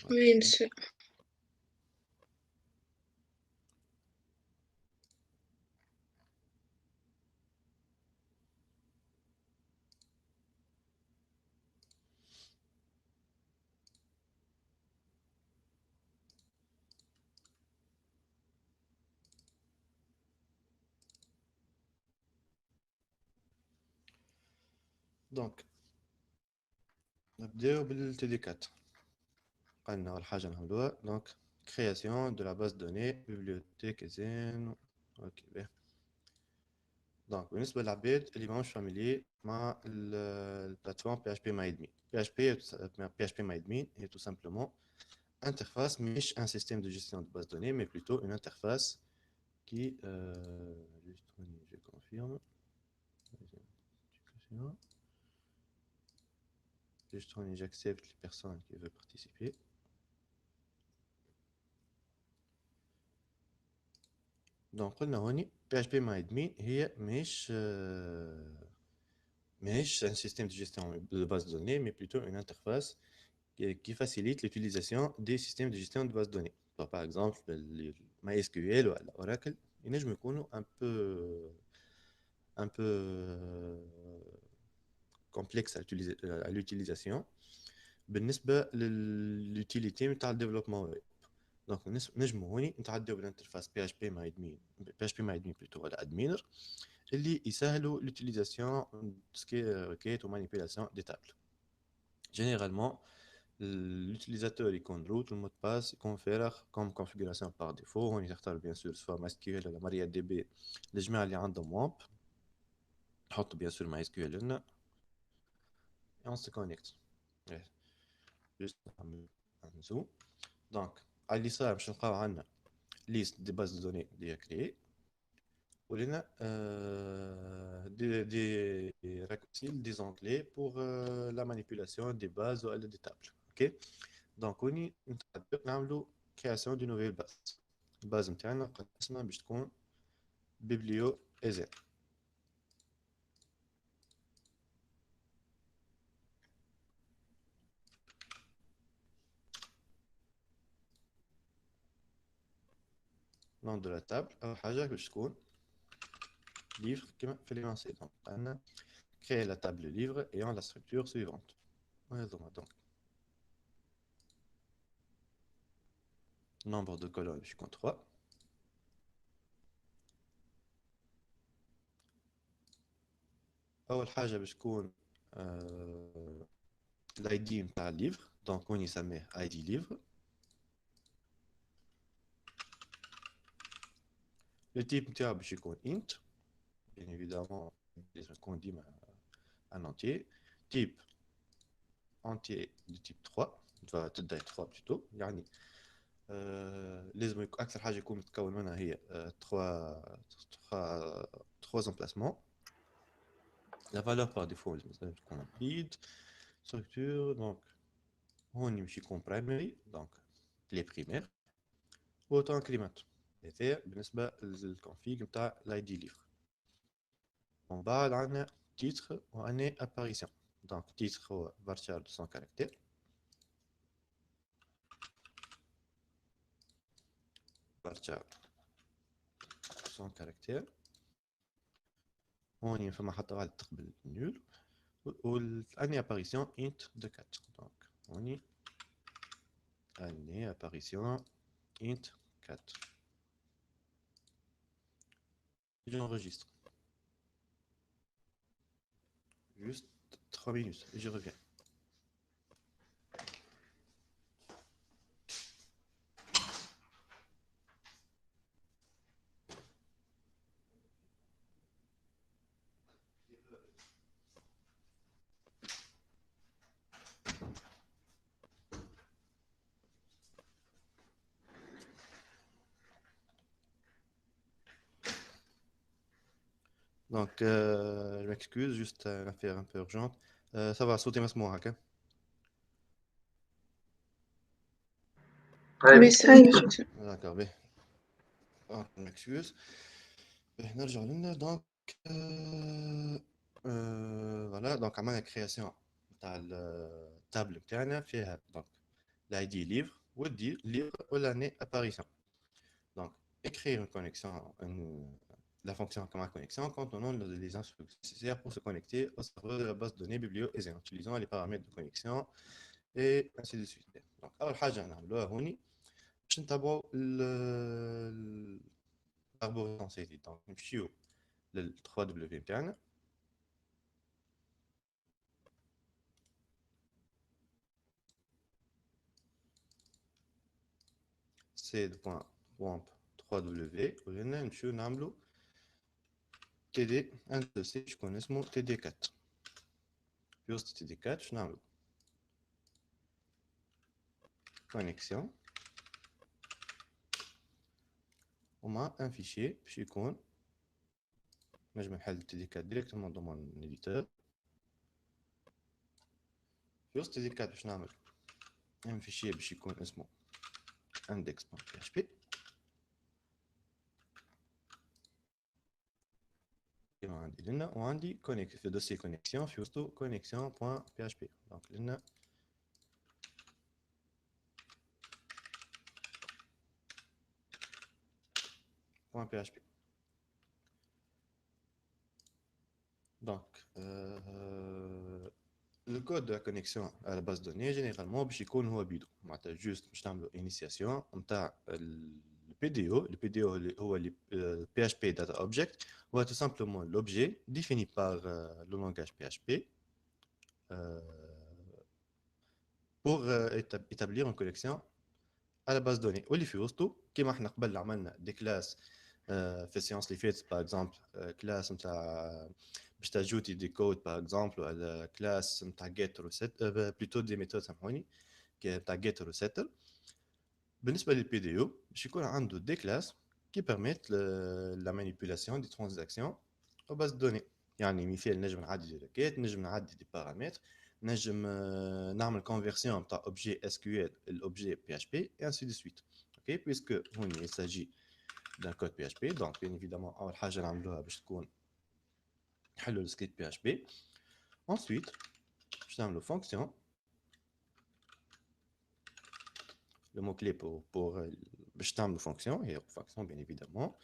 Oui, monsieur. دونك نبداو بالتي4. قلنا أول حاجة نعملوها دونك création de la base de données bibliothèque زين. اوكي باهي. دونك بالنسبة للعباد اللي ماهمش فاميلي مع البلاتفورم PHP MyAdmin. PHP MyAdmin est tout simplement interface مش un système de gestion de base de données mais plutôt une interface qui juste je confirme juste j'accepte les personnes qui veulent participer. دونك قلنا هوني PHP MyAdmin هي مش un système de gestion de base de données mais plutôt une interface qui facilite l'utilisation des systèmes de gestion de base de données. Donc, par exemple, MySQL ou Oracle, ils me connaissent un peu complexe à l'utilisation. بالنسبة للutilité نتاع الديفلوبمون ويب. دونك نجمو هوني نتعداو بالانترفاس PHP MyAdmin plutôt ولا adminer اللي يسهلوا l'utilisation de requêtes ou manipulation des tables. Généralement, l'utilisateur يكون root le mot de passe يكون فارغ comme configuration par défaut. On يختار bien sûr soit MySQL ولا MariaDB للجماعة اللي عندهم WAMP. نحط bien sûr MySQL لنا et on se connecte. Juste نعمل un zoom. Donc على اليسار باش نلقاو عندنا liste des bases de données اللي créées ولنا des raccourcis, des onglets pour la manipulation des bases ou des tables. Ok. Donc on y نعملوا création d'une nouvelle base. الباز نتاعنا اسمها باش تكون biblio ez. nom de la table اول حاجه باش تكون livre كما في l'énoncé. donc on créer la table livre ayant la structure suivante. donc nombre de colonnes باش يكون 3. اول حاجه باش تكون الايدي نتاع الليفر. دونك on يسميه ايدي ليفر. le type نتاعو باش يكون int bien évidemment لازم يكون ديما un entier. type entier de type 3 تبدا 3 plutôt يعني لازم اكثر حاجه يكون متكون منها هي 3 emplacements. la valeur par défaut لازم تكون read structure. donc هون باش يكون primary donc les primaires autant increment. هذا بالنسبه للconfig نتاع الايدي ليفر. من بعد عندنا titre وعندنا apparition. donc titre هو varchar de 100 caractères. varchar 100 caractères. هون فما حتى واحد تقبل nul. والاني apparition int de 4. donc هوني اني apparition int 4. j'enregistre juste 3 minutes et je reviens. donc je m'excuse, juste une affaire un peu urgente. ça va sauter مسموع هكا. Oui, ça y est, monsieur. d'accord باهي. je m'excuse. نرجع لنا دونك فوالا. دونك عملنا كرياسيون تاع التابل بتاعنا فيها دونك l'ID livre ou dire livre ou l'année apparition. Donc, écrire une connexion, la fonction comme connexion contenant les instructions nécessaires pour se connecter au serveur de la base de données biblio-EZ en utilisant les paramètres de connexion et ainsi de suite. Donc, أول حاجة نعملوها هوني باش نتابعوا l'arborescence سيتي. Donc, نمشيو لل 3W بتاعنا. c.wamp3w ولهنا نمشيو نعملوا تي ان دوسي شكون اسمه تي دي 4. في وسط تي دي 4 باش نعملوا كونيكسيون ومع ان فيشي باش يكون نجم نحل تي دي 4 ديريكتومون دو مون ايديتور. في وسط تي دي 4 باش نعمل ان فيشي باش يكون اسمه index.php كيما عندي لنا وعندي كونيك في دوسي كونيكسيون في وسطو connexion.php. دونك لنا .php. Donc, le code de la connexion à la base de données, généralement, باش يكون هو بيدو. معناتها جوست باش نعملوا initiation نتاع le PDO. Le PDO هو le PHP Data Object هو tout simplement l'objet défini par le langage PHP pour établir une connexion à la base de données. واللي في وسطو كيما احنا قبل عملنا des classes في السيونس اللي فاتت باغ اكزومبل كلاس نتاع باش تاجوتي دي كود باغ اكزومبل ولا كلاس نتاع جيت وسيت بلوتو دي ميثود سامحوني نتاع جيت وسيتل. بالنسبه للبي دي او باش يكون عنده دي كلاس كي بيرميت لا مانيبيولاسيون دي ترانزاكسيون او باز دوني. يعني مثال نجم نعدي دي ريكيت نجم نعدي دي بارامتر نجم نعمل كونفرسيون نتاع اوبجي اس كيو ال الاوبجي بي اتش بي et ainsi de suite. اوكي بويسكو هوني il s'agit d'un code PHP. Donc, bien évidemment, أول حاجة نعملوها باش تكون نحلوا السكريبت PHP. Ensuite, باش نعملوا fonction. Le mot-clé pour باش تعملوا fonction هي fonction bien évidemment.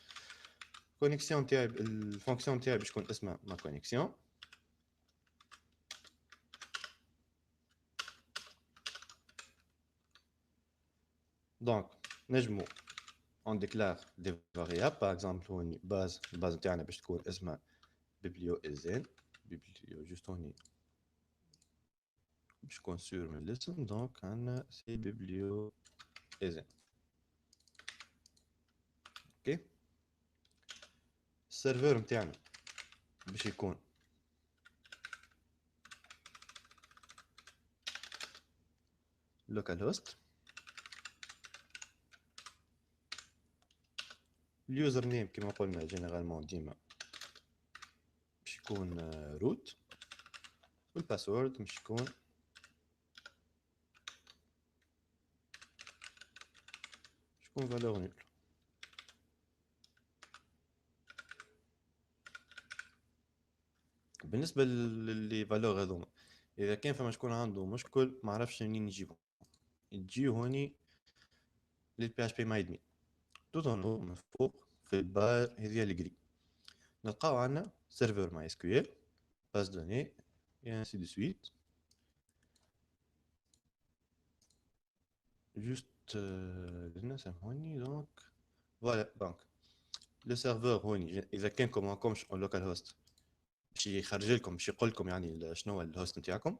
Connexion نتاعي الفونكسيون نتاعي باش تكون اسمها ma connexion. Donc, نجمو on déclare des variables. Par exemple, هوني base نتاعنا باش تكون اسمها biblio-EZ. biblio juste هوني باش تكون sûr من الاسم. Donc, عندنا c'est biblio-EZ. اوكي السيرفر نتاعنا باش يكون لوكال هوست. اليوزر نيم كما قلنا جينيرالمون ديما باش يكون روت والباسورد باش يكون فالور نول. بالنسبه للي فالور هذوما اذا كان فما شكون عنده مشكل ما عرفش منين يجيبهم يجي هوني للبي اش بي ماي ادمين توت اون من فوق في البار هذه الجري نلقاو عندنا سيرفر ماي اس كيو ال باس دوني et ainsi de suite. Juste لنا سامحوني دونك فوالا. دونك لو سيرفور هوني اذا كان كوم كومش اون لوكال هوست باش يخرج لكم باش يقول لكم يعني شنو هو الهوست نتاعكم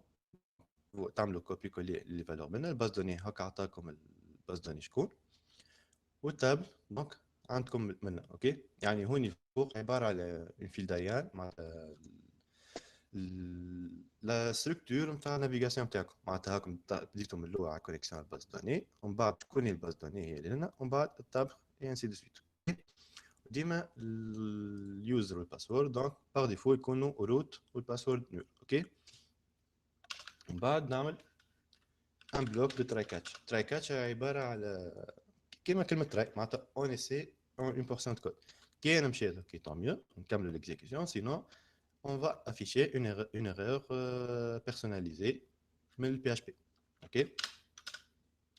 تعملوا كوبي كولي لي فالور منها الباز دوني هكا عطاكم الباز دوني شكون والتابل دونك عندكم منها. اوكي يعني هوني فوق عباره على فيل دايان مع لا ستركتور نتاع النافيغاسيون نتاعكم معناتها هاكم بديتوا من الاول على كونيكسيون الباز دوني ومن بعد تكون الباز دوني هي اللي هنا ومن بعد التابل اي انسي دو سويت. ديما اليوزر والباسورد دونك باغ ديفو يكونوا روت والباسورد نول. اوكي من بعد نعمل ان بلوك دو تراي كاتش. تراي كاتش عباره على كيما كلمه تراي معناتها اون اسي اون بورسيون دو كود كي مشيت اوكي طون ميو نكملوا ليكزيكسيون سينو on va afficher une erreur personnalisée من le PHP. ok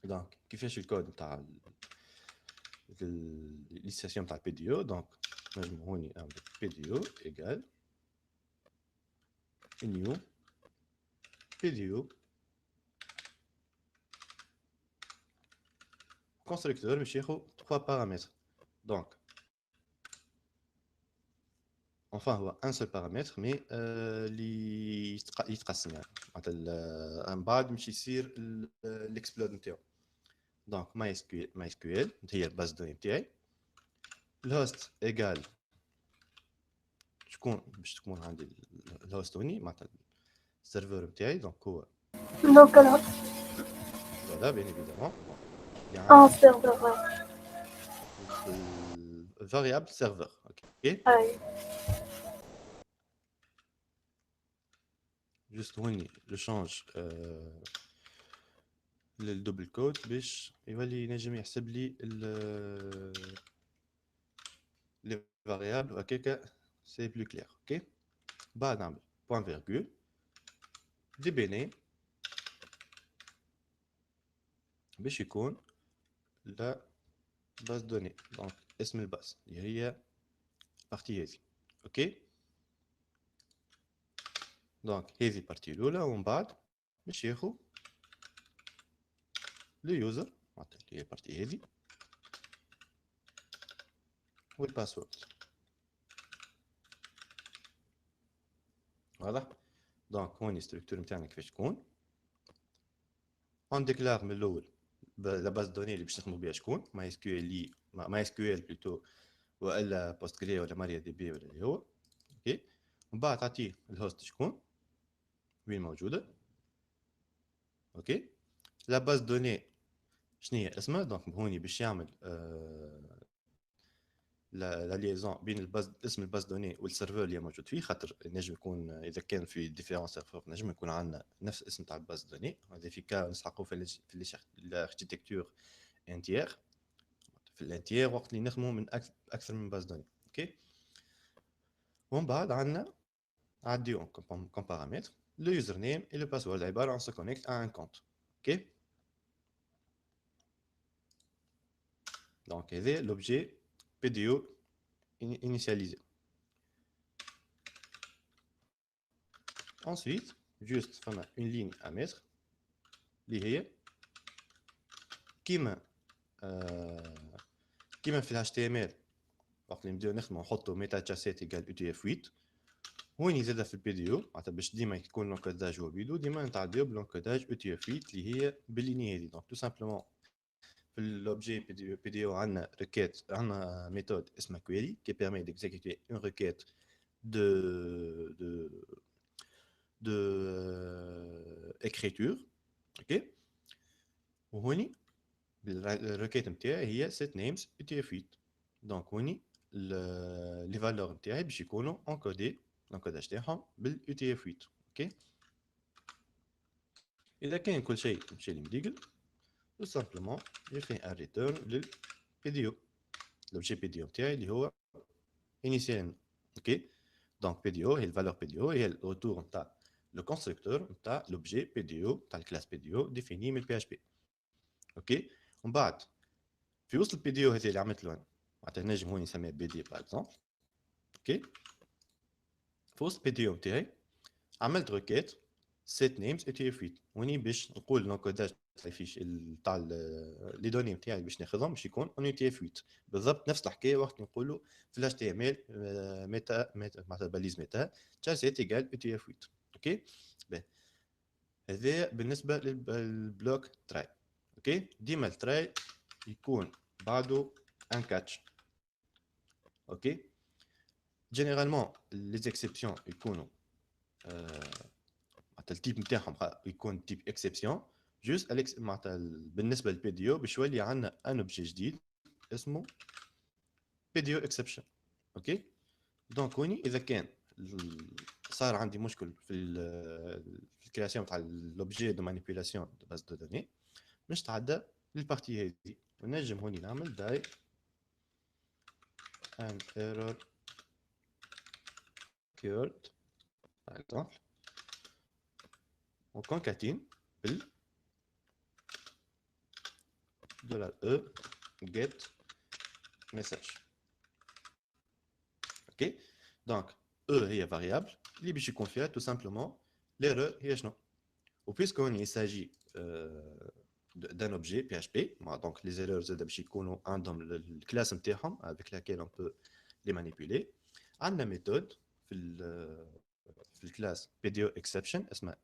دونك كيفاش الكود نتاع الانيسياسيون نتاع البي دي او. دونك نجم هوني نعمل بي دي او ايكال نيو بي دي او constructeur باش ياخذ 3 paramètres. Donc enfin هو un seul paramètre mais اللي يتقسم يعني معناتها من بعد باش يصير الاكسبلود نتاعو. دونك ماي اس كيو ال هي الباز دوني نتاعي. الهوست ايكال شكون باش تكون عندي الهوست هوني معناتها السيرفر نتاعي. دونك هو لوكال هوست. فوالا بيان ايفيدامون اه سيرفر. الفاريابل سيرفر. اوكي اي جوست هوني جو شانج للدوبل كود باش يولي ينجم يحسب لي لي فاريابل هكاكا سي بلو كلير. اوكي بعد نعمل بوان فيرغول دي بي نيم باش يكون لا باز دوني. دونك اسم الباز اللي هي بارتي هذه. اوكي دونك هذه البارتي الاولى ومن بعد باش ياخذ لو يوزر معناتها اللي هي البارتي هذه والباسورد. واضح. دونك هوني ستركتور نتاعنا كيفاش تكون. اون ديكلار من الاول لا باز دوني اللي باش نخدموا بها شكون ماي اس كيو ال ماي اس كيو ال بلوتو والا بوست جري ولا ماريا دي بي ولا اللي هو. اوكي ومن بعد تعطيه الهوست شكون وين موجوده. اوكي لا باز دوني شنو هي اسمها. دونك هوني باش يعمل لا ليزون بين الباز اسم الباز دوني والسيرفر اللي موجود فيه. خاطر نجم يكون اذا كان في ديفيرون سيرفر نجم يكون عندنا نفس الاسم تاع الباز دوني. هذا في كا نسحقوا في الاركتيكتور انتيير في الانتيير وقت اللي نخدموا من اكثر من باز دوني. اوكي ومن بعد عندنا عنديهم كوم بارامتر لو يوزر نيم اي لو باسورد عباره عن سو كونيكت ا ان كونت. اوكي دونك هذا لوبجي بي دي او initialisé. Ensuite, juste une ligne à mettre اللي هي كيما كيما في ال HTML وقت اللي نبداو نخدمو نحطو ميتا تشاسيت ايكال UTF-8 وين زاده في البي دي او معناتها باش ديما يكون لونكوداج هو بيدو ديما نتعداو بلونكوداج UTF-8 اللي هي بالليني هذه. دونك تو سامبلومون في لوبجي بي دي او عندنا ريكيت عندنا ميثود اسمها query qui permet d'exécuter une requête de écriture. ok وهوني الريكيت نتاعي هي set names UTF-8. دونك هوني لي فالور نتاعي باش يكونوا انكودي الانكوداج تاعهم بال UTF-8. اوكي اذا كان كل شيء مشي لي مديقل tout simplement j'ai fait un return للبيديو l'objet PDO نتاعي اللي هو initialement. اوكي دونك PDO هي الفالور PDO هي الريتور نتاع لو كونستركتور نتاع l'objet PDO نتاع الكلاس PDO ديفيني من البي اتش بي. اوكي ومن بعد في وسط البي دي او هذه اللي عملت له انا معناتها نجم هون نسميه بي دي باغ اكزومبل. اوكي في وسط البي دي او نتاعي عملت ريكيت سيت نيمز اي تي اف 8 وني باش نقول لونكوداج فيش تاع لي دوني نتاعي باش ناخذهم باش يكون اون اي تي اف 8 بالضبط نفس الحكايه وقت نقولوا في الاتش تي ام ال ميتا معناتها باليز ميتا تشاسيت ايكال اي تي اف 8. اوكي هذا بالنسبه للبلوك تراي. اوكي ديما التراي يكون بعده ان كاتش. اوكي جينيرالمون لي زيكسيبسيون يكونوا معناتها التيب نتاعهم يكون تيب اكسبسيون جوست معناتها بالنسبه للبي دي او باش يولي عندنا ان اوبجي جديد اسمه بي دي او اكسبشن. اوكي دونك هوني اذا كان صار عندي مشكل في الكرياسيون تاع لوبجي دو مانيبيولاسيون دو باز دو دوني باش تعدى للبارتي هذه ونجم هوني نعمل داي an error occurred par exemple on concatine بال $e get message. Ok, donc E est variable, اللي باش يكون فيها tout simplement l'erreur هي شنو. وpuisqu'il s'agit d'un objet PHP, donc les erreurs زاد باش يكونوا عندهم الكلاس نتاعهم avec laquelle on peut les manipuler. عندنا méthode في الكلاس PDO exception اسمها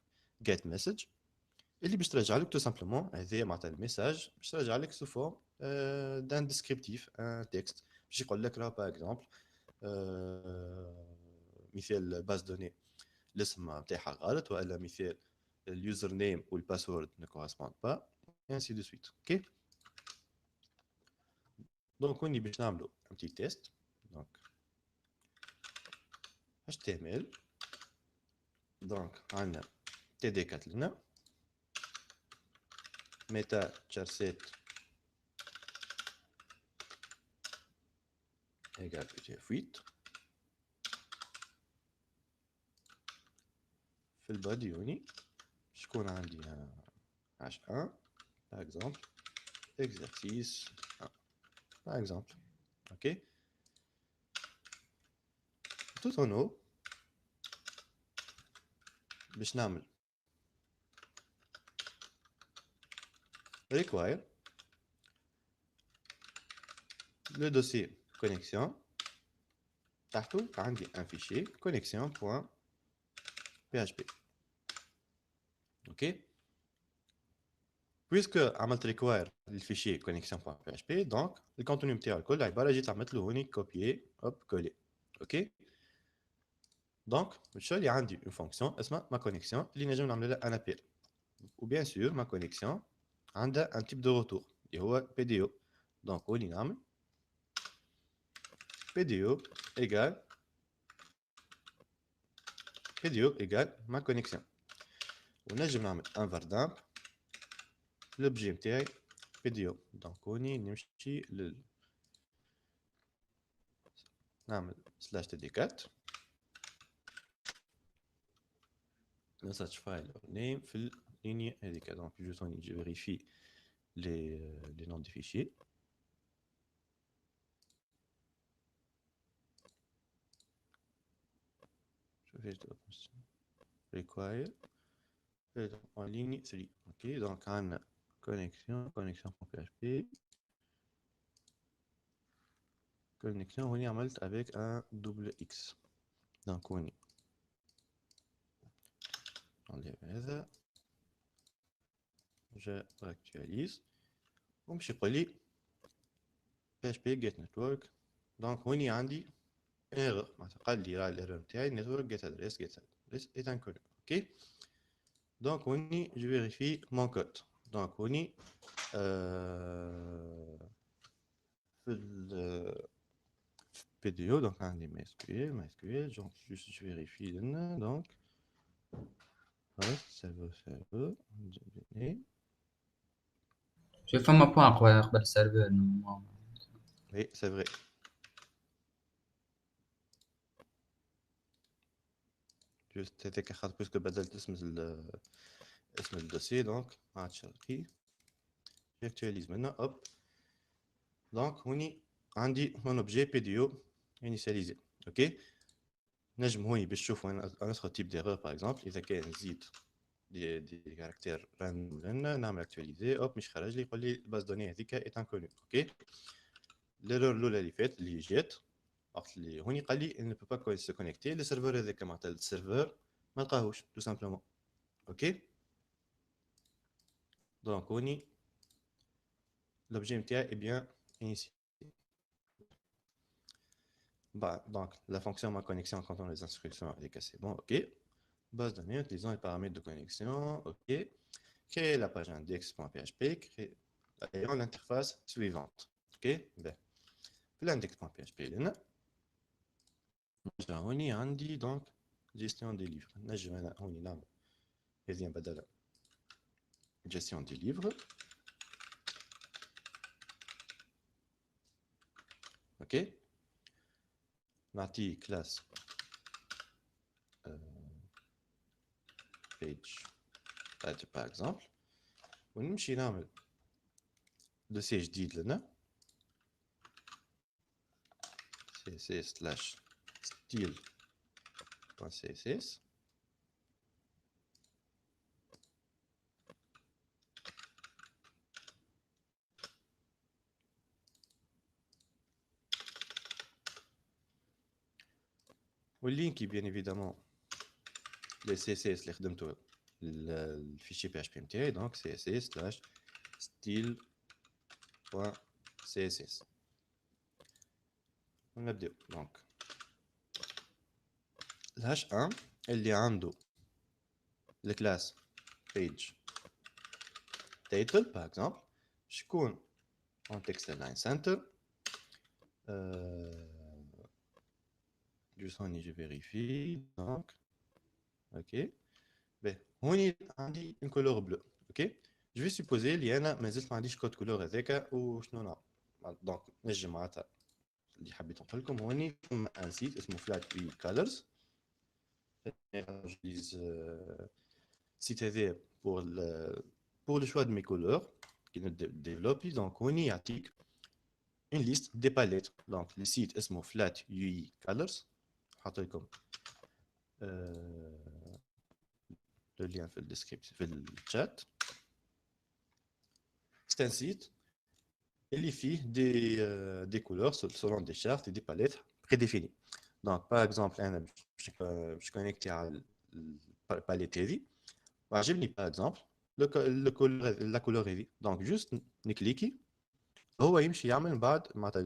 get message اللي باش ترجع لك tout simplement هذه معناتها الميساج باش ترجع لك sous forme d'un descriptif un texte باش يقول لك راه باغ اكزومبل مثال باز دوني الاسم نتاعها غلط ولا مثال اليوزر نيم والباسورد ne correspondent pas et ainsi de suite. Ok, donc on y باش نعملو un petit test. donc HTML, donc عندنا td4 لنا meta charset égale utf8 في البادي يوني شكون عندي h1 par exemple exercice 1 par exemple. ok, tout en haut باش نعمل require le dossier connexion تحته عندي un fichier connexion.php. ok, puisque عملت require للفيشي connexion.php donc الكونتوني نتاعو الكل عباره جيت عملت له هوني كوبيي هوب كولي. اوكي دونك بالتالي عندي اون فونكسيون اسمها ما كونيكسيون اللي نجم نعمل لها ان ابيل وبيان سور ما كونيكسيون عندها ان تيب دو روتور اللي هو بي دي او. دونك ولي نعمل بي دي او ايجال ما كونيكسيون ونجم نعمل ان فاردامب لوبجي نتاعي بي دي او. دونك وني نمشي نعمل سلاش تي دي 4 message file name في الligne هذيك. donc juste je vérifie les noms des fichiers. je vais require en ligne 3. ok, donc on a connexion.php connexion on y عملت avec un double x. donc on y enlève هذا je actualise ومشي يقول لي php get network. donc هوني عندي erreur معناتها قال لي راه الايرور نتاعي network get address est inconnu. ok, donc هوني je vérifie mon code. donc هوني في ال PDO donc عندي MySQL donc juste je vérifie لنا donc serveur شوف فما بوان قبل السيرفر oui c'est vrai. juste هذاك خاطر باسكو بدلت اسم الدوسي donc ما عادش شرقي actualise maintenant hop. donc هوني عندي mon objet PDO initialisé. ok, نجم هوني باش تشوفوا un autre type d'erreur par exemple اذا كان نزيد دي كاركتير random لنا نعمل actualiser hop مش خرج لي يقول لي الباز دوني هذيك est inconnue. ok, l'erreur الاولى اللي فات اللي جات وقت اللي هوني قال لي il ne peut pas se connecter للسيرفر هذاك معناتها السيرفر ما لقاهوش tout simplement. ok, donc هوني l'objet نتاعي est bien initié. bah donc la fonction ma connexion quand on les instructions avec c'est bon. ok, base de données utilisant les paramètres de connexion. ok, créer la page index.php ayant l'interface suivante. ok, ben l'index.php لنا هوني عندي donc gestion des livres. نجم انا هوني نعمل هذه بدل gestion des livres. ok, نعطي classe page title par exemple ونمشي نعمل دوسي جديد لنا css/style.css. واللينكي بيان ايفيدامون لي CSS اللي خدمته الفيشي PHP نتاعي دونك css/style.css. ونبداو دونك الهاش 1 اللي عنده الكلاس page title par exemple شكون en text align center juste هوني je vérifie donc ok ben هوني عندي une couleur bleue ok je vais supposer اللي انا مازلت ما عنديش كود كولور هذاك وشنو نعمل دونك نجم معناتها اللي حبيت نقول لكم هوني فما ان سيت اسمه فلات بي كولرز جيز سيت هذا pour le choix de mes couleurs qui ne développe donc هوني يعطيك une liste des palettes donc le site اسمه flat UI colors حاط لكم le lien في الديسكريبشن في الشات. c'est un site اللي فيه des couleurs selon des chartes et des palettes prédéfinies. donc par exemple انا باش كونيكتي على الباليت هذه وعجبني par exemple la couleur هذه donc juste نكليكي هو يمشي يعمل من بعد معناتها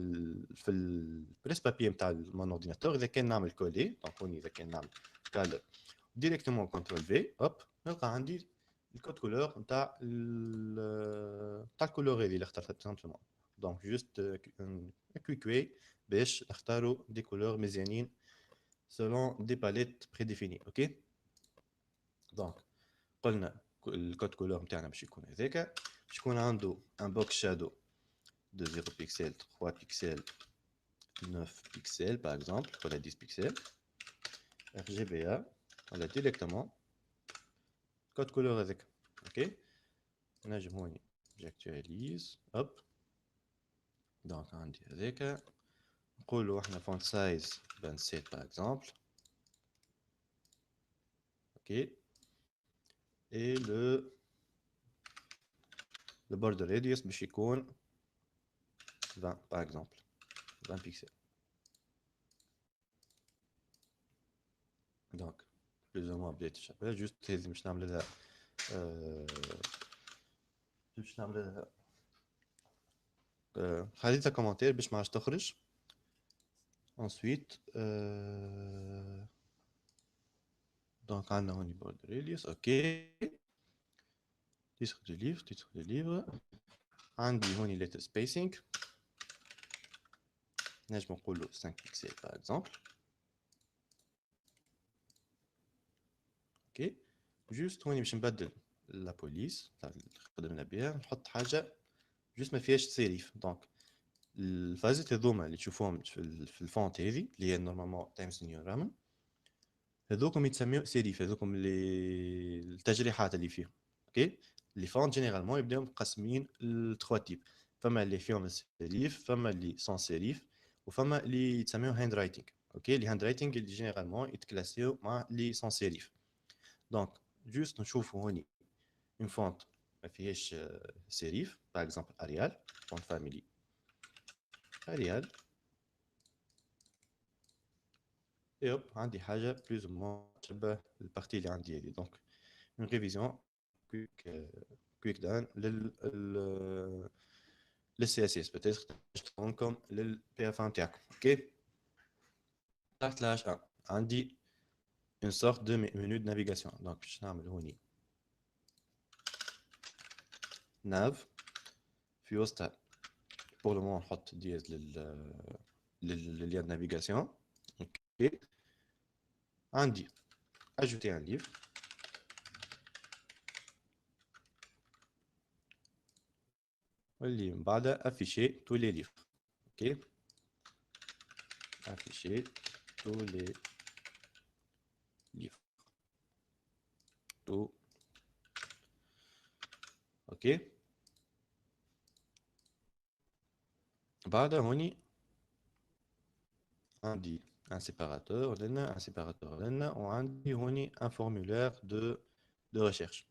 في البريس بابي نتاع المون اورديناتور اذا كان نعمل كولي دونك هوني اذا كان نعمل كالر ديريكتومون كنترول في هوب نلقى عندي الكود كولور نتاع الكولور هذه اللي اخترتها سامبلومون دونك جوست كويك واي باش نختاروا دي كولور مزيانين سولون دي باليت بريديفيني اوكي. دونك قلنا الكود كولور نتاعنا باش يكون هذاك باش يكون عنده ان بوكس شادو de 0 pixels, 3 pixels, 9 pixels par exemple, voilà 10 pixels. RGBA, voilà directement code couleur avec. Ok. Là, j'actualise. Hop. Donc, on dit avec. On a font size 27 par exemple. Ok. Et le border radius, بشيكون 20 par exemple. 20 pixels. Donc, plus ou moins update الشباب. Juste هذه مش نعمل لها باش نعمل لها خليتها كومنتير باش ما عادش تخرج. ensuite donc عندنا هوني border radius اوكي titre du livre عندي هوني letter spacing نجم نقولو 5 pixels par exemple اوكي جوست هوني باش نبدل لا بوليس تاع اللي خدمنا بها نحط حاجه جوست ما فيهاش سيريف دونك الفازات هذوما اللي تشوفوهم في الفونت هذه اللي هي نورمالمون تايمز نيو رامن هذوكم يتسميو سيريف هذوكم اللي التجريحات اللي فيهم اوكي لي فونت جينيرالمون يبداو مقسمين لتخوا تيب فما اللي فيهم السيريف فما اللي سون سيريف وفما اللي يتسميو هاند رايتنج اوكي لي هاند رايتنج اللي جينيرالمون يتكلاسيو مع لي سون سيريف دونك جوست نشوفوا هوني اون فونت ما فيهاش سيريف باغ اكزومبل اريال فونت فاميلي اريال et hop عندي حاجه بلوز مو تشبه البارتي اللي عندي هذه دونك اون ريفيزيون كويك دان للسي اس اس بتاتر نشتغلكم للبي اف نتاعكم اوكي. تحت لاش عندي اون سورت دو منو دو نافيغاسيون دونك باش نعمل هوني ناف في وسطها بور لو مون نحط دياز للليان نافيغاسيون اوكي. عندي ajouter un livre واللي من بعدها afficher tous les livres ok afficher tous les livres tout ok بعدها هوني عندي un séparateur لنا un séparateur لنا وعندي هوني un formulaire de recherche.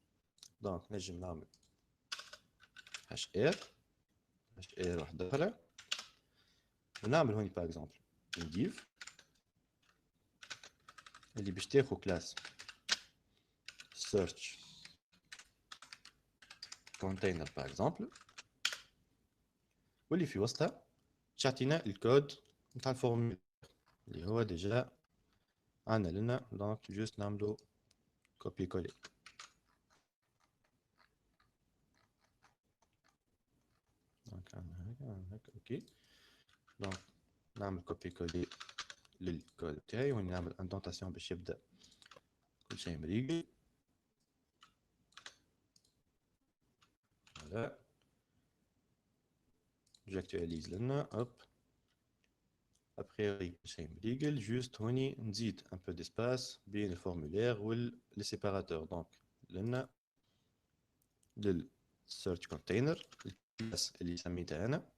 Donc نجم نعمل HR واحدة أخرى ونعمل هوني par exemple une div اللي باش تاخذ كلاس search container par exemple واللي في وسطها تعطينا الكود نتاع الفورميل اللي هو ديجا عندنا لنا. دونك جوست نعملو كوبي كولي. دونك عندنا هكا اوكي. دونك نعمل كوبي كولي للكود تاعي ونعمل اندونتاسيون باش يبدا كل شيء مريقل. فوالا j'actualise لنا hop. A priori كل شيء مريقل. جوست هوني نزيد un peu d'espace بين الفورمولير واللي سيباراتور. دونك لنا لل search container الكلاس اللي سميتها انا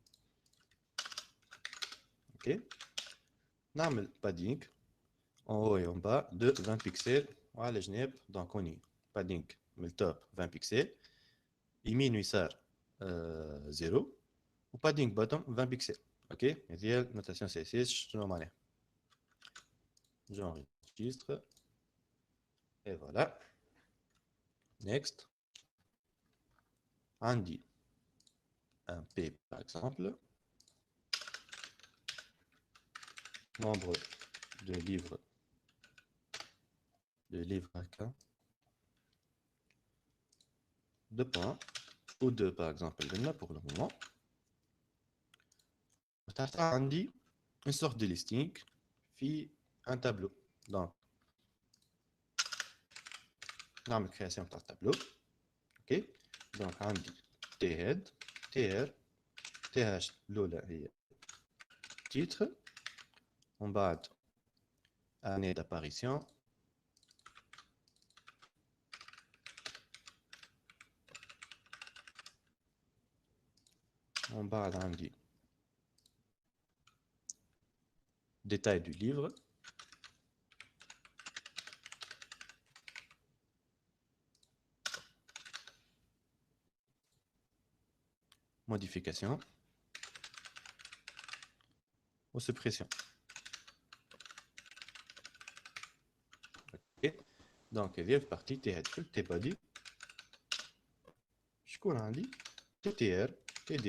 اوكي. نعمل padding en haut et en bas de 20 pixels وعلى الجناب. دونك هوني padding من التوب 20 بيكسل يمين ويسار 0 و padding bottom 20 بيكسل اوكي. هذه هي النوتاسيون سي اس اس. شنو معناها؟ j'enregistre et voilà. next عندي un P par exemple, nombre de livres de points ou deux par exemple pour le moment. عندي une sorte de listing في un tableau. donc نعمل création تاع tableau اوكي. donc عندي thead tr th الاولى هي titre ومن بعد année d'apparition ومن بعد عندي détail du livre modification ou suppression. ok. donc هذه partie تهدخل tbody شكون عندي ttr td.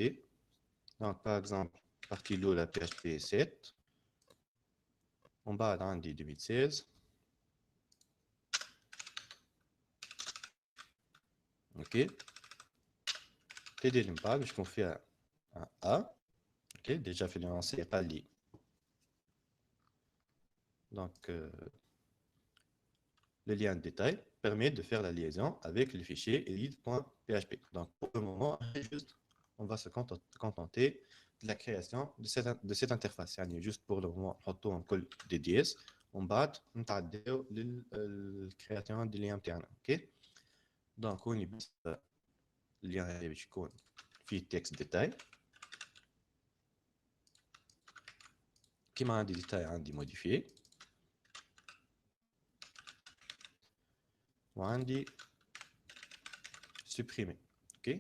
donc par exemple partie الاولى php 7 ومن بعد عندي 2016 اوكي. td اللي من بعد باش يكون فيها a اوكي. déjà في لونسي قال لي donc le lien de détail permet de faire la liaison avec le fichier lead.php. donc pour le moment juste on va se contenter de la création de cette interface. يعني juste pour le moment نحطوهم كل DDS ومن بعد نتعداو للكرياسيون دي ليان تاعنا اوكي. دونك هوني بس الليان هذا باش يكون فيه تكست ديتاي كيما عندي ديتاي عندي موديفيي وعندي supprimer ok.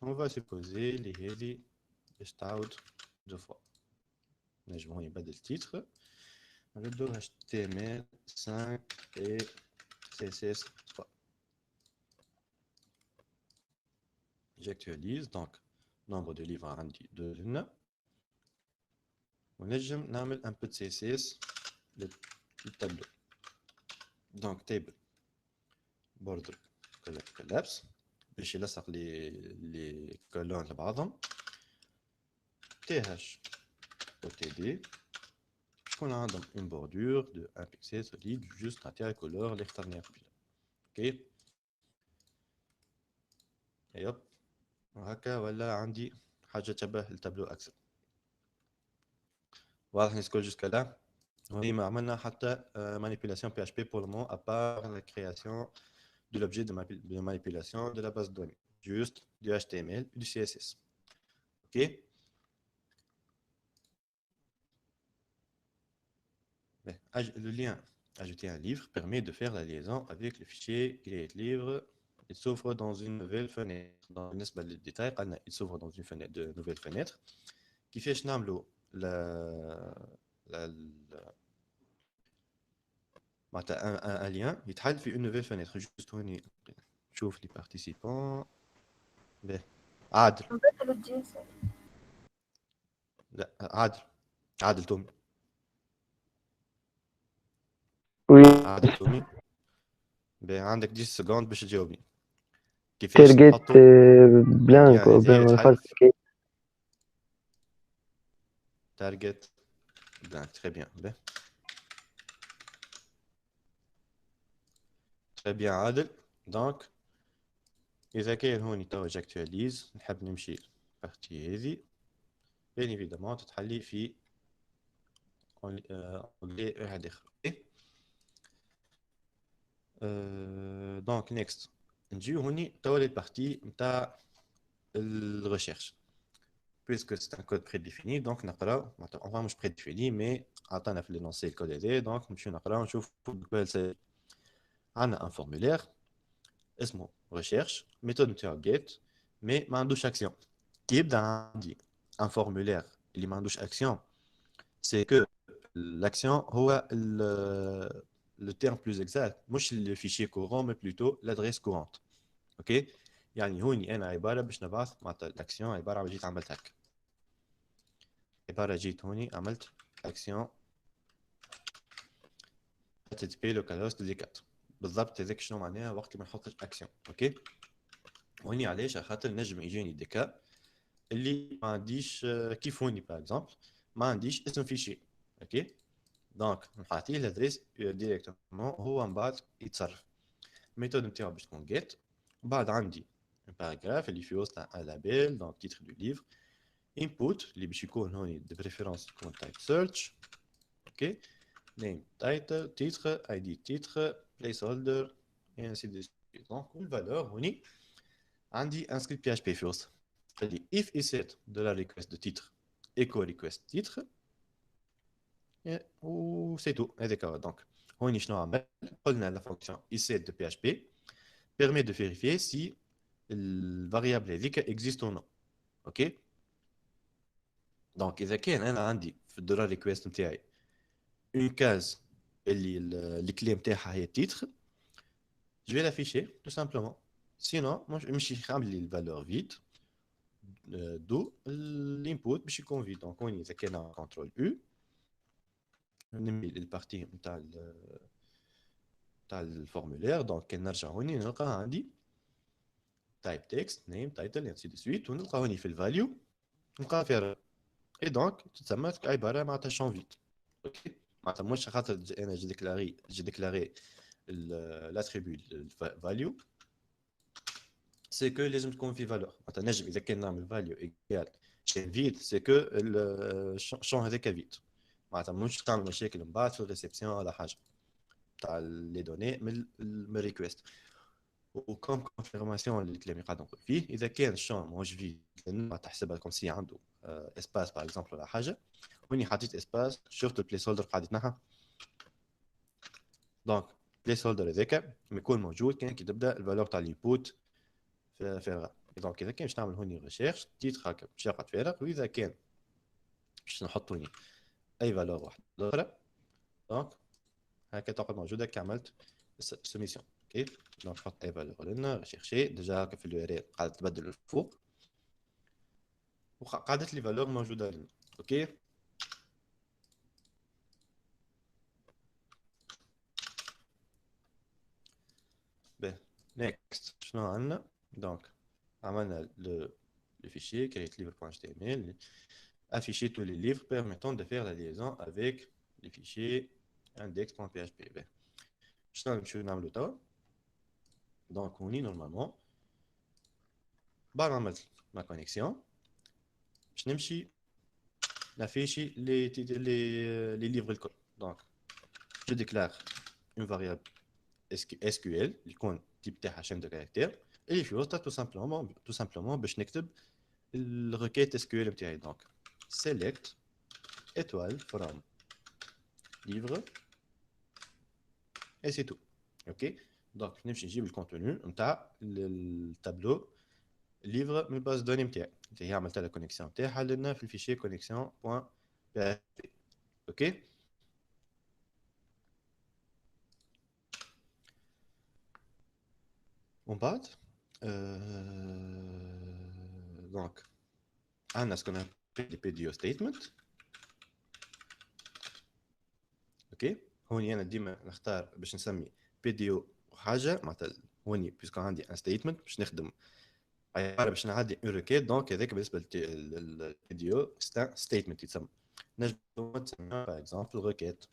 on va supposer les هذه باش تعاود deux fois. نجمو يبدل titre نردو HTML5 et CSS3. j'actualise donc nombre de livres عندي 2 هنا ونجم نعمل un peu de CSS للتابلو. donc table border collapse باش يلصق لي كولون لبعضهم th وtd شكون عندهم une bordure de 1 pixel solide juste نعطيها الكولور اللي اخترناها قبيله اوكي. يب وهكا ولا عندي حاجه تشبه التابلو اكثر. واضح نسكول جوسكا لا. Oui, mais on a fait manipulation PHP pour le moment, à part la création de l'objet de manipulation de la base de données. Juste du HTML et du CSS. Ok. Le lien ajouter un livre permet de faire la liaison avec le fichier create livre. Il s'ouvre dans une nouvelle fenêtre. Dans le détail, il s'ouvre dans une fenêtre de nouvelle fenêtre. Qui fait un lien يتحل في une nouvelle fenêtre. Juste هوني نشوف les participants. به عادل نبدل الجنس. لا عادل تومي وي عادل تومي به عندك 10 سكوند باش تجاوبني كيفاش تارجت نحطوا بلانك اللين هذايا وبين يتحل الفالسيكي تارجت بلانك تري بيان به تري بيان عادل دونك إذا كان هوني توا جاكتواليز نحب نمشي بارتي هذي بين ايفيدامون تتحلي في اونجلي واحد اخر دونك نيكست نجيو هوني توا لي بارتي نتاع الريشيرش puisque c'est un code prédéfini donc نقراو enfin مش prédéfini mais عطانا في لونسي الكود هذا دونك نمشيو نقراو نشوف عندنا ان فورمulaire اسمه recherche méthode نتاعو get mais ما عندوش action كي يبدا عندي un formulaire اللي ما عندوش action c'est que l'action هو le terme plus exact مش le fichier courant mais plutôt l'adresse courante ok يعني هوني انا عباره باش نبعث معناتها الاكسيون عباره عن جيت عملت هكا عباره جيت هوني عملت اكسيون تتبي لوكالوس ديكات بالضبط هذاك شنو معناها وقت ما نحط الاكسيون اوكي هوني علاش خاطر نجم يجيني ديكا اللي ما عنديش كيف هوني باغ اكزومبل ما عنديش اسم فيشي اوكي دونك نعطيه الادريس ديريكتومون هو من بعد يتصرف الميثود نتاعو باش تكون get بعد عندي un paragraphe اللي فيه وسط un label donc titre du livre input اللي باش يكون هوني de préférence يكون type search ok name title titre id titre placeholder et ainsi de suite donc الفالور هوني عندي un script PHP في وسط c'est-à-dire if et set de la request de titre echo request titre و c'est tout هذاك هو donc هوني شنو عمل قلنا la fonction isset de PHP permet de vérifier si le variable هذيك existe ou non ok donc اذا كان انا عندي في الدولار ريكويست نتاعي une case اللي الكلي نتاعها هي titre je vais l'afficher tout simplement sinon مش يعمل لي الفالور فيد دو الانبوت باش يكون فيد دونك هوني اذا كان كنترول او نمي للبارتي نتاع الفورمulaire دونك كان نرجع هوني نلقى عندي type text name title et ainsi de suite ونلقى هوني في الفاليو نلقى فيها اي دونك تسمى عباره معناتها شون فيد اوكي معناتها مش خاطر انا جي ديكلاري l'attribut value c'est que لازم تكون في فالور معناتها نجم اذا كان نعمل value equal شين فيد c'est que الشون هذاك فيد معناتها مش تعمل مشاكل من بعد في الريسبسيون ولا حاجه تاع لي دوني من الريكويست وكم كونفيرماسيون اللي كلامي قاعد نقول فيه اذا كان الشون ماهوش فيد تحسبها كوم سي عنده اسباس باغ اكزومبل ولا حاجه واني حطيت اسباس شفت البليس هولدر قاعد يتنحى دونك بليس هولدر هذاك يكون موجود كان كي تبدا الفالور تاع الانبوت فارغه دونك اذا كان باش نعمل هوني ريشيرش تيتر هكا باش يقعد فارغ واذا كان باش نحط هوني اي فالور واحده اخرى دونك هكا تقعد موجوده كي عملت سميسيون اوكي دونك نحط اي فالور لنا ريشيرشي ديجا هكا في اليو ار ال قاعده تبدل الفوق وقعدت لي فالور موجوده لنا اوكي به نيكست شنو عندنا دونك عملنا le fichier create-livre.html afficher tous les livres permettant de faire la liaison avec les fichiers index.php به شنو نمشيو نعملو توا دونك هوني نورمالمون بعد ما عملت ما كونيكسيون باش نمشي نافيشي لي ليفر الكل دونك جو ديكلار اون فاريابل SQL اللي يكون تيب تاعها شين دو كاركتير اللي في وسطها تو سامبلومون باش نكتب الريكيت SQL نتاعي دونك select étoile from livre اي سي تو. اوكي دونك نمشي نجيب الكونتوني نتاع التابلو ليفر من الباز دوني نتاعي اللي هي عملت لها كونيكسيون نتاعها لنا في الفيشي كونيكسيون بوان بي اف بي. اوكي ومن بعد دونك عندنا سكون ابل بي دي او ستيتمنت. اوكي هوني انا ديما نختار باش نسمي بي دي او حاجه معناتها هوني بيسكو عندي ان ستيتمنت باش نخدم عباره باش نعدي اون ريكيت دونك هذاك بالنسبه للبي دي او ستيتمنت يتسمى. نجم تسمى باغ اكزومبل ريكيت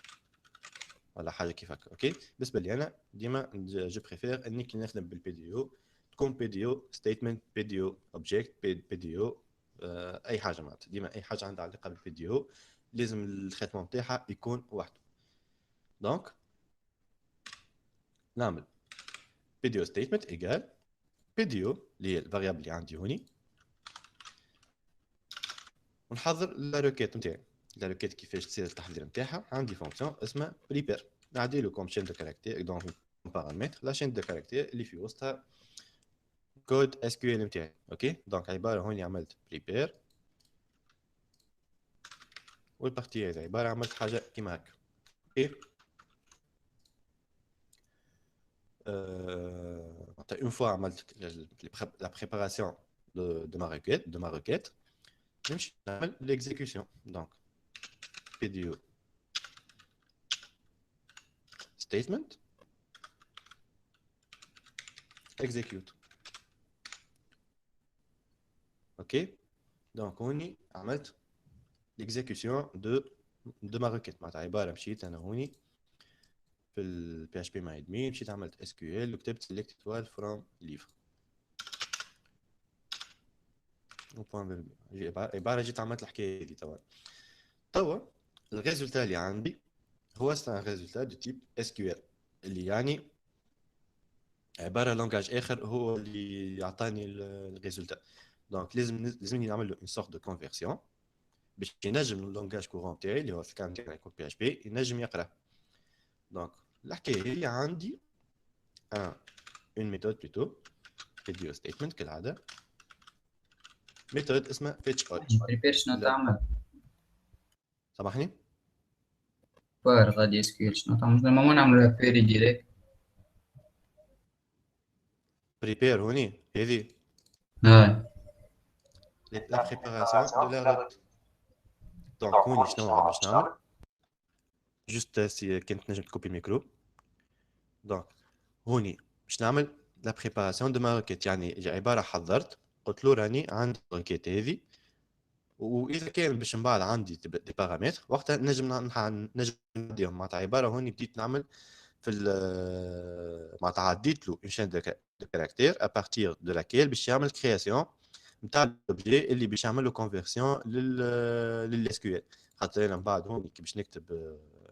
ولا حاجه كيف هكا. اوكي بالنسبه لي انا ديما جو بريفير اني كي نخدم بالبي دي او تكون بي دي او ستيتمنت بي دي او اوبجيكت بي دي او اي حاجه معناتها ديما اي حاجه عندها علاقه بالبي دي او لازم الخاتمه نتاعها يكون وحده. دونك نعمل بي دي او ستيتمنت ايجال بي دي او اللي هي الفاريابل اللي عندي هوني ونحضر لا ريكيت نتاعي. لا ريكيت كيفاش تصير التحضير نتاعها عندي فونكسيون اسمها بريبير نعدي له كوم شين دو كاركتير دونك بارامتر لا شين دو كاركتير اللي في وسطها كود اس كيو ال نتاعي. اوكي دونك عباره هوني عملت بريبير والبارتي هذه عباره عملت حاجه كيما هكا. اوكي une fois عملت la préparation de ma requête نمشي نعمل l'exécution. donc PDO statement execute. ok donc هوني عملت l'exécution de ma requête معناتها عباره مشيت انا هوني في ال PHP my admin مشيت عملت SQL وكتبت select étoile from livre وبوان عباره جيت عملت الحكايه دي. توا الريزولتا اللي عندي هو سان ريزولتا دو تيب SQL اللي يعني عباره لونغاج اخر هو اللي يعطاني الريزولتا. دونك لازمني نعمل له اون سورت دو كونفيرسيون باش ينجم اللونغاج كورون تاعي اللي هو في الكان تاعي يكون PHP ينجم يقرا. دونك الحكايه هي عندي اون ميثود بلوتو فيديو ستيتمنت كالعاده ميثود اسمها fetch all. بريبير شنو تعمل؟ سامحني بار غادي اس كيو ال شنو تعمل؟ ما نعملوها كويري ديريكت. بريبير هوني هذه هاي لا بريباراسيون دو لا روت. دونك هوني شنو باش نعمل جوست سي كنت نجم تكوبي الميكرو. دونك هوني باش نعمل لا بريباراسيون دو ما روكيت يعني عباره حضرت قلت له راني عندي الروكيت هذه واذا كان باش من بعد عندي دي بارامتر وقتها نجم نديهم معناتها عباره هوني بديت نعمل في معناتها عديت له اون شين دو كاركتير ابارتير دو لاكيل باش يعمل كرياسيون نتاع الاوبجي اللي باش يعمل له كونفيرسيون للاس كيو ال. خاطر انا من بعد هوني كي باش نكتب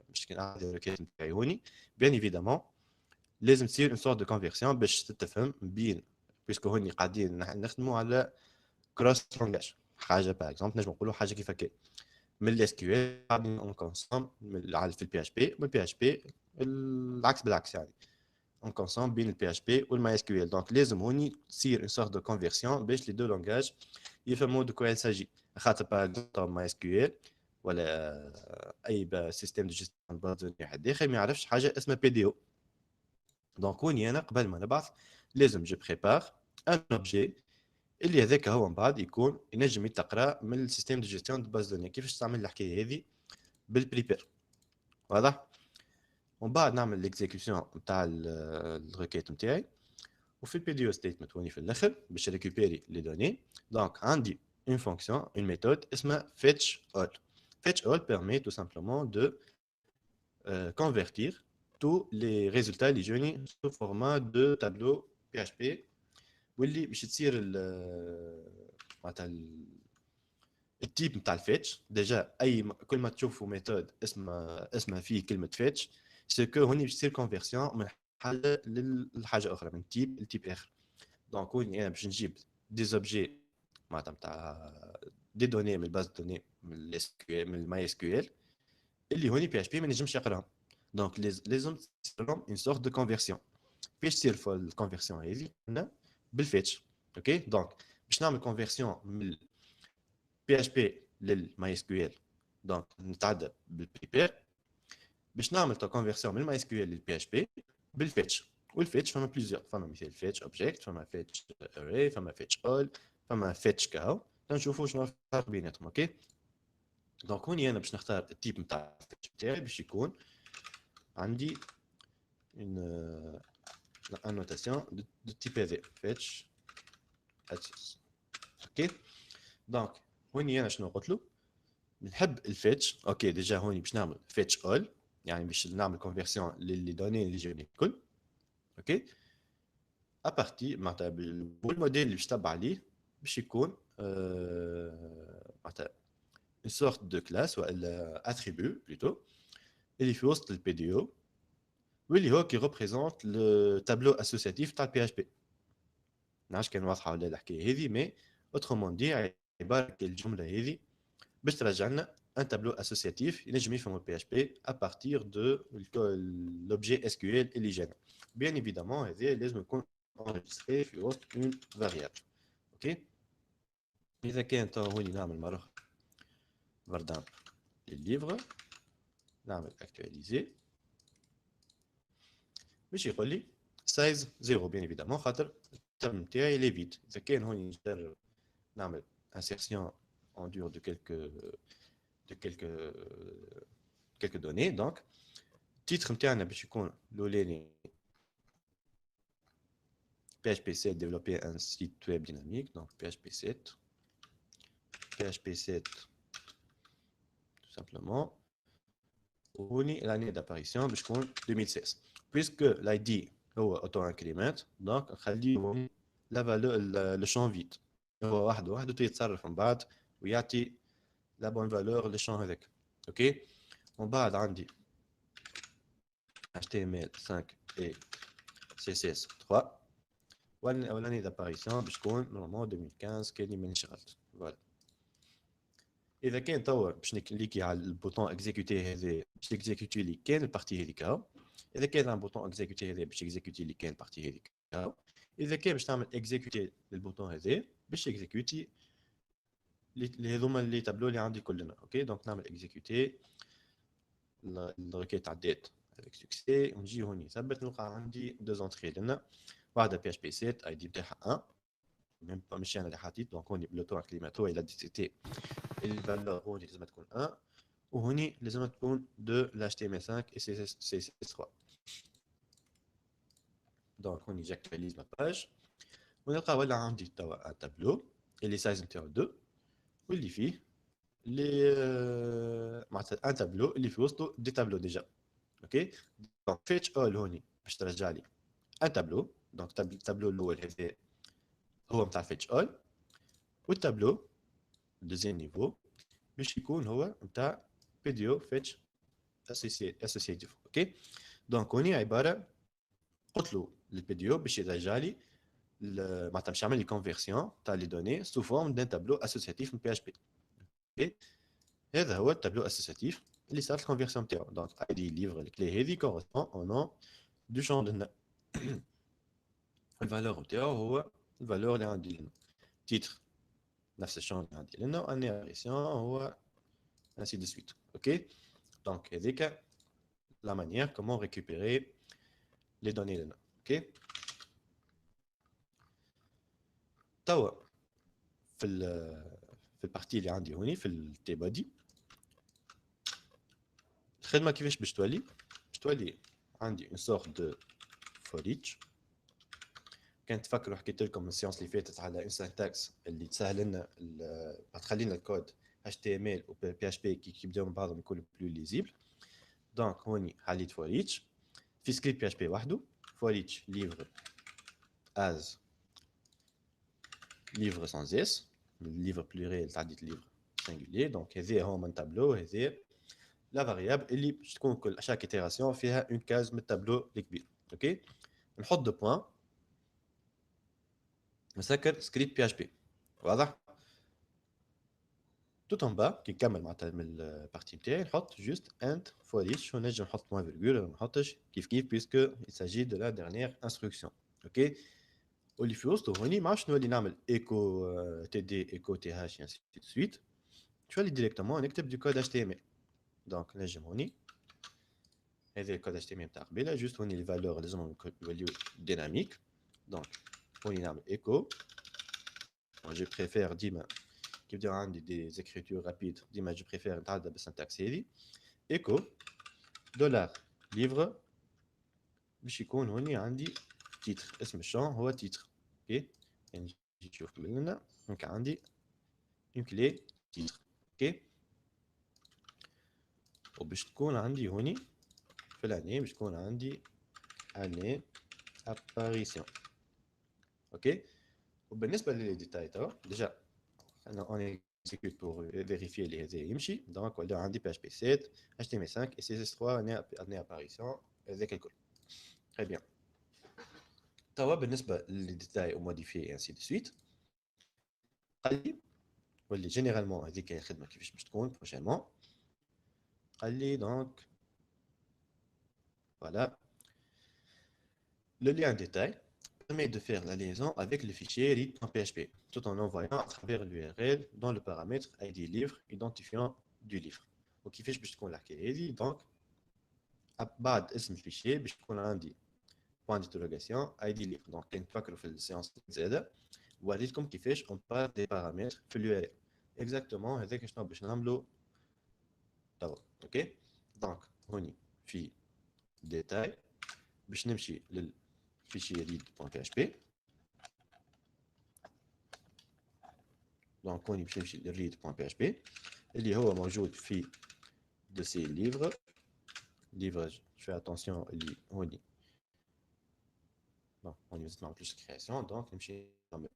باش كان عندي الروكيت نتاعي هوني بيان ايفيدامون لازم تصير اون سورت دو كونفيرسيون باش تتفهم بين بيسكو هوني قاعدين نخدموا على كروس لونغاج حاجه باغ اكزومبل نجم نقولوا حاجه كيف هكا من الاس كيو ال قاعدين اون كونسوم في البي اتش بي والبي اتش بي العكس بالعكس يعني اون كونسوم بين البي اتش بي والماي اس كيو ال. دونك لازم هوني تصير اون سورت دو كونفيرسيون باش لي دو لونغاج يفهموا دو كوا ساجي. خاطر باغ اكزومبل ماي اس كيو ال ولا اي سيستم دو جيستيون باز دوني واحد اخر ما يعرفش حاجه اسمها بي دي او. دونك هوني انا قبل ما نبعث لازم جو بريبار ان اوبجي اللي هذاك هو من بعد يكون ينجم يتقرا من السيستم دو جيستيون دو باز دوني. كيفاش تعمل الحكايه هذه بالبريبير واضح. ومن بعد نعمل ليكزيكسيون نتاع الريكيت نتاعي وفي البي دي او ستيتمنت هوني في الاخر باش ريكوبيري لي دوني. دونك عندي اون فونكسيون اون ميثود اسمها fetch all. fetch all permet tout simplement de convertir tous les résultats اللي جوني sous format de tableau PHP واللي باش تصير معناتها التيب نتاع الفيتش. ديجا اي كل ما تشوفوا ميثود اسمها فيه كلمه فيتش سكو هوني باش تصير كونفيرسيون من حاجه لحاجه اخرى من تيب لتيب اخر. دونك هوني انا باش نجيب دي زوبجي معناتها نتاع دي دوني من الباز دوني من الماي اس كيو ال اللي هوني بي اتش بي ما نجمش يقراهم. Donc, les zones, c'est une sorte de conversion. باش تصير في الكونفرسيون هذه قلنا بالفيتش. اوكي دونك باش نعمل كونفرسيون من بي اش بي للماي اس كيو ال دونك نتعدى بالبريبير باش نعمل كونفرسيون من الماي اس كيو ال للبي اش بي بالفيتش. والفيتش فما بليزيور، فما مثال فيتش اوبجيكت، فما فيتش اري، فما فيتش اول، فما فيتش كاو. تنشوفوا شنو الفرق بيناتهم. اوكي دونك هوني انا باش نختار التيب نتاع الفيتش بتاعي باش يكون عندي une annotation de type AV fetch access. اوكي دونك هوني انا شنو قلت له نحب الفيتش. اوكي ديجا هوني باش نعمل فيتش اول يعني باش نعمل كونفرسيون للي دوني اللي جاوني الكل. اوكي ابارتي معناتها بالموديل اللي باش تبع عليه باش يكون معناتها une sorte de classe ولا attribut plutôt اللي في وسط البي دي او واللي هو كي ريبريزونت لو تابلو اسوسياتيف تاع البي اش بي. نعرفش كان واضحه ولا الحكايه هذه مي اوترومون دي عباره الجمله هذه باش ترجع لنا ان تابلو اسوسياتيف ينجم يفهموا البي اش بي ابارتير دو لوبجي اس كيو ال اللي جانا. بيان ايفيدامون هذا لازم يكون انريجستري في وسط اون فاريابل. اوكي اذا كان تو هوني نعمل مره فردان للليفر نعمل اكtualiser باش يقول لي سايز زيرو بيان ايفيدامون خاطر الترم نتاعي لي فيد. اذا كان هوني نقدر نعمل insertion en dur de quelques données. Donc titre نتاعنا باش يكون الاولاني PHP 7 développer un site web dynamique. Donc PHP 7 tout simplement. وهوني l'année d'apparition باش تكون 2016 puisque l'ID هو auto increment donc نخليه لا فالور لو شون فيد هو وحده يتصرف من بعد ويعطي لا بون فالور للشون هذاك. اوكي ومن بعد عندي HTML5 et CSS3 والاني داباريسيون باش تكون نورمال 2015 كاني ماني شغلت. فوالا اذا كان توا باش نكليكي على البوطون اكزيكوتي هذا باش اكزيكوتي لي كان البارتي هذيك. اذا كان عن بوطون اكزيكوتي هذا باش اكزيكوتي لي كان البارتي هذيك. اذا كان باش تعمل اكزيكوتي للبوطون هذا باش اكزيكوتي اللي هذوما اللي تابلو اللي عندي كلنا. اوكي دونك نعمل اكزيكوتي الريكيت عدات avec succès ونجي هوني ثبت نلقى عندي دو زونتري لنا واحده بي اش بي 7 اي دي بتاعها 1 ميم با ماشي انا اللي حاطيت دونك هوني بلوتو انكليمات هو الى ديتيكتي الفالور هوني لازم تكون 1 وهوني لازم تكون دو ال HTML5 et CSS3. دونك هوني جاكتواليز ما باج ونلقى ولا عندي توا ان تابلو اللي سايز نتاعو 2 واللي فيه اللي معناتها ان تابلو اللي في وسطه دي تابلو ديجا. اوكي دونك فيتش اول هوني باش ترجع لي ان تابلو. دونك التابلو الاول هذا هو نتاع فيتش اول والتابلو دوزيام نيفو باش يكون هو نتاع فيديو فيتش اسوسياتيف. اوكي دونك هوني عباره قلت له الفيديو باش يرجع لي معناتها باش يعمل لي كونفيرسيون تاع لي دوني سو فورم دان تابلو اسوسياتيف من بي اش بي. اوكي هذا هو التابلو اسوسياتيف اللي صارت الكونفيرسيون نتاعو. دونك اي دي ليفر الكلي هذه كورسبون او نون دو شون دو الفالور نتاعو هو الفالور اللي عندي لنا تيتر نفس الشون اللي عندي لنا وانيريسيون هو ainsi de suite. اوكي دونك هذيك لا مانيير كومون ريكوبيري لي دوني لنا. اوكي توا في البارتي اللي عندي هوني في التي بادي الخدمه كيفاش باش تولي عندي اون سورت دو فور ايتش. كان تفكروا حكيت لكم السيونس اللي فاتت على ان سينتاكس اللي تسهل لنا تخلي لنا الكود HTML و PHP كي يبداو من بعضهم يكونوا بلو ليزيبل. دونك هوني حليت فور ايتش في سكريبت PHP وحده فور ايتش ليفر از ليفر سانز اس ليفر بلوريال تعديت ليفر سينغولير. دونك هذا هو من تابلو هذا لا فاريابل اللي باش تكون كل شاك ايتيراسيون فيها اون كاز من التابلو الكبير. اوكي نحط دو بوين نسكر سكريبت PHP واضح. tout en bas كي نكمل معناتها من البارتي نتاعي نحط جوست اند فور ايتش ونجم نحط بوان فيرغول ما نحطش كيف بيسكو il s'agit de la dernière instruction اوكي واللي في وسطه هوني ما عرفتش نولي نعمل ايكو تي دي ايكو تي هاش انسي دو سويت تولي ديريكتومون نكتب دو كود اتش تي ام ال دونك نجم هوني هذا الكود اتش تي ام ال تاع قبيله جوست هوني لي فالور لازمهم يوليو ديناميك دونك هوني نعمل ايكو جو بريفير ديما كيف دير عندي دي زيكريتور رابيد ديما جو بريفير نتعدى بالسنتاكس هذي ايكو دولار ليفر باش يكون هوني عندي تيتر اسم الشون هو تيتر اوكي يعني نجي نشوف لنا دونك عندي اون كلي تيتر اوكي وباش تكون عندي هوني في الاني باش تكون عندي اني اباريسيون اوكي وبالنسبه للي ديتاي تاع ديجا انا اون exécute pour vérifier اللي هذا يمشي دونك ولا عندي PHP 7 HTML5 et CSS3 اني اباريسيون هذاك الكل très bien توا بالنسبه للديتاي وموديفي انسي دو سويت قال لي واللي جينيرالمون هذيك هي الخدمه كيفاش باش تكون بروشينمون قال لي دونك voilà le lien détail permet de faire la liaison avec le fichier read.php tout en envoyant à travers l'URL dans le paramètre id livre identifiant du livre وكيفاش باش تكون الحكايه هذه دونك بعد اسم الفيشي باش تكون عندي point d'interrogation id livre دونك كان تفكروا في السيونس زاده وريتكم كيفاش on passe des paramètres في الURL اكزاكتومون هذاك شنو باش نعملوا توا اوكي دونك هوني في ديتاي باش نمشي للفيشي read.php دونك هوني باش نمشي للread.php اللي هو موجود في دوسي ليفر جو اتونسيون اللي هوني non on y va plus création donc نمشي نعمل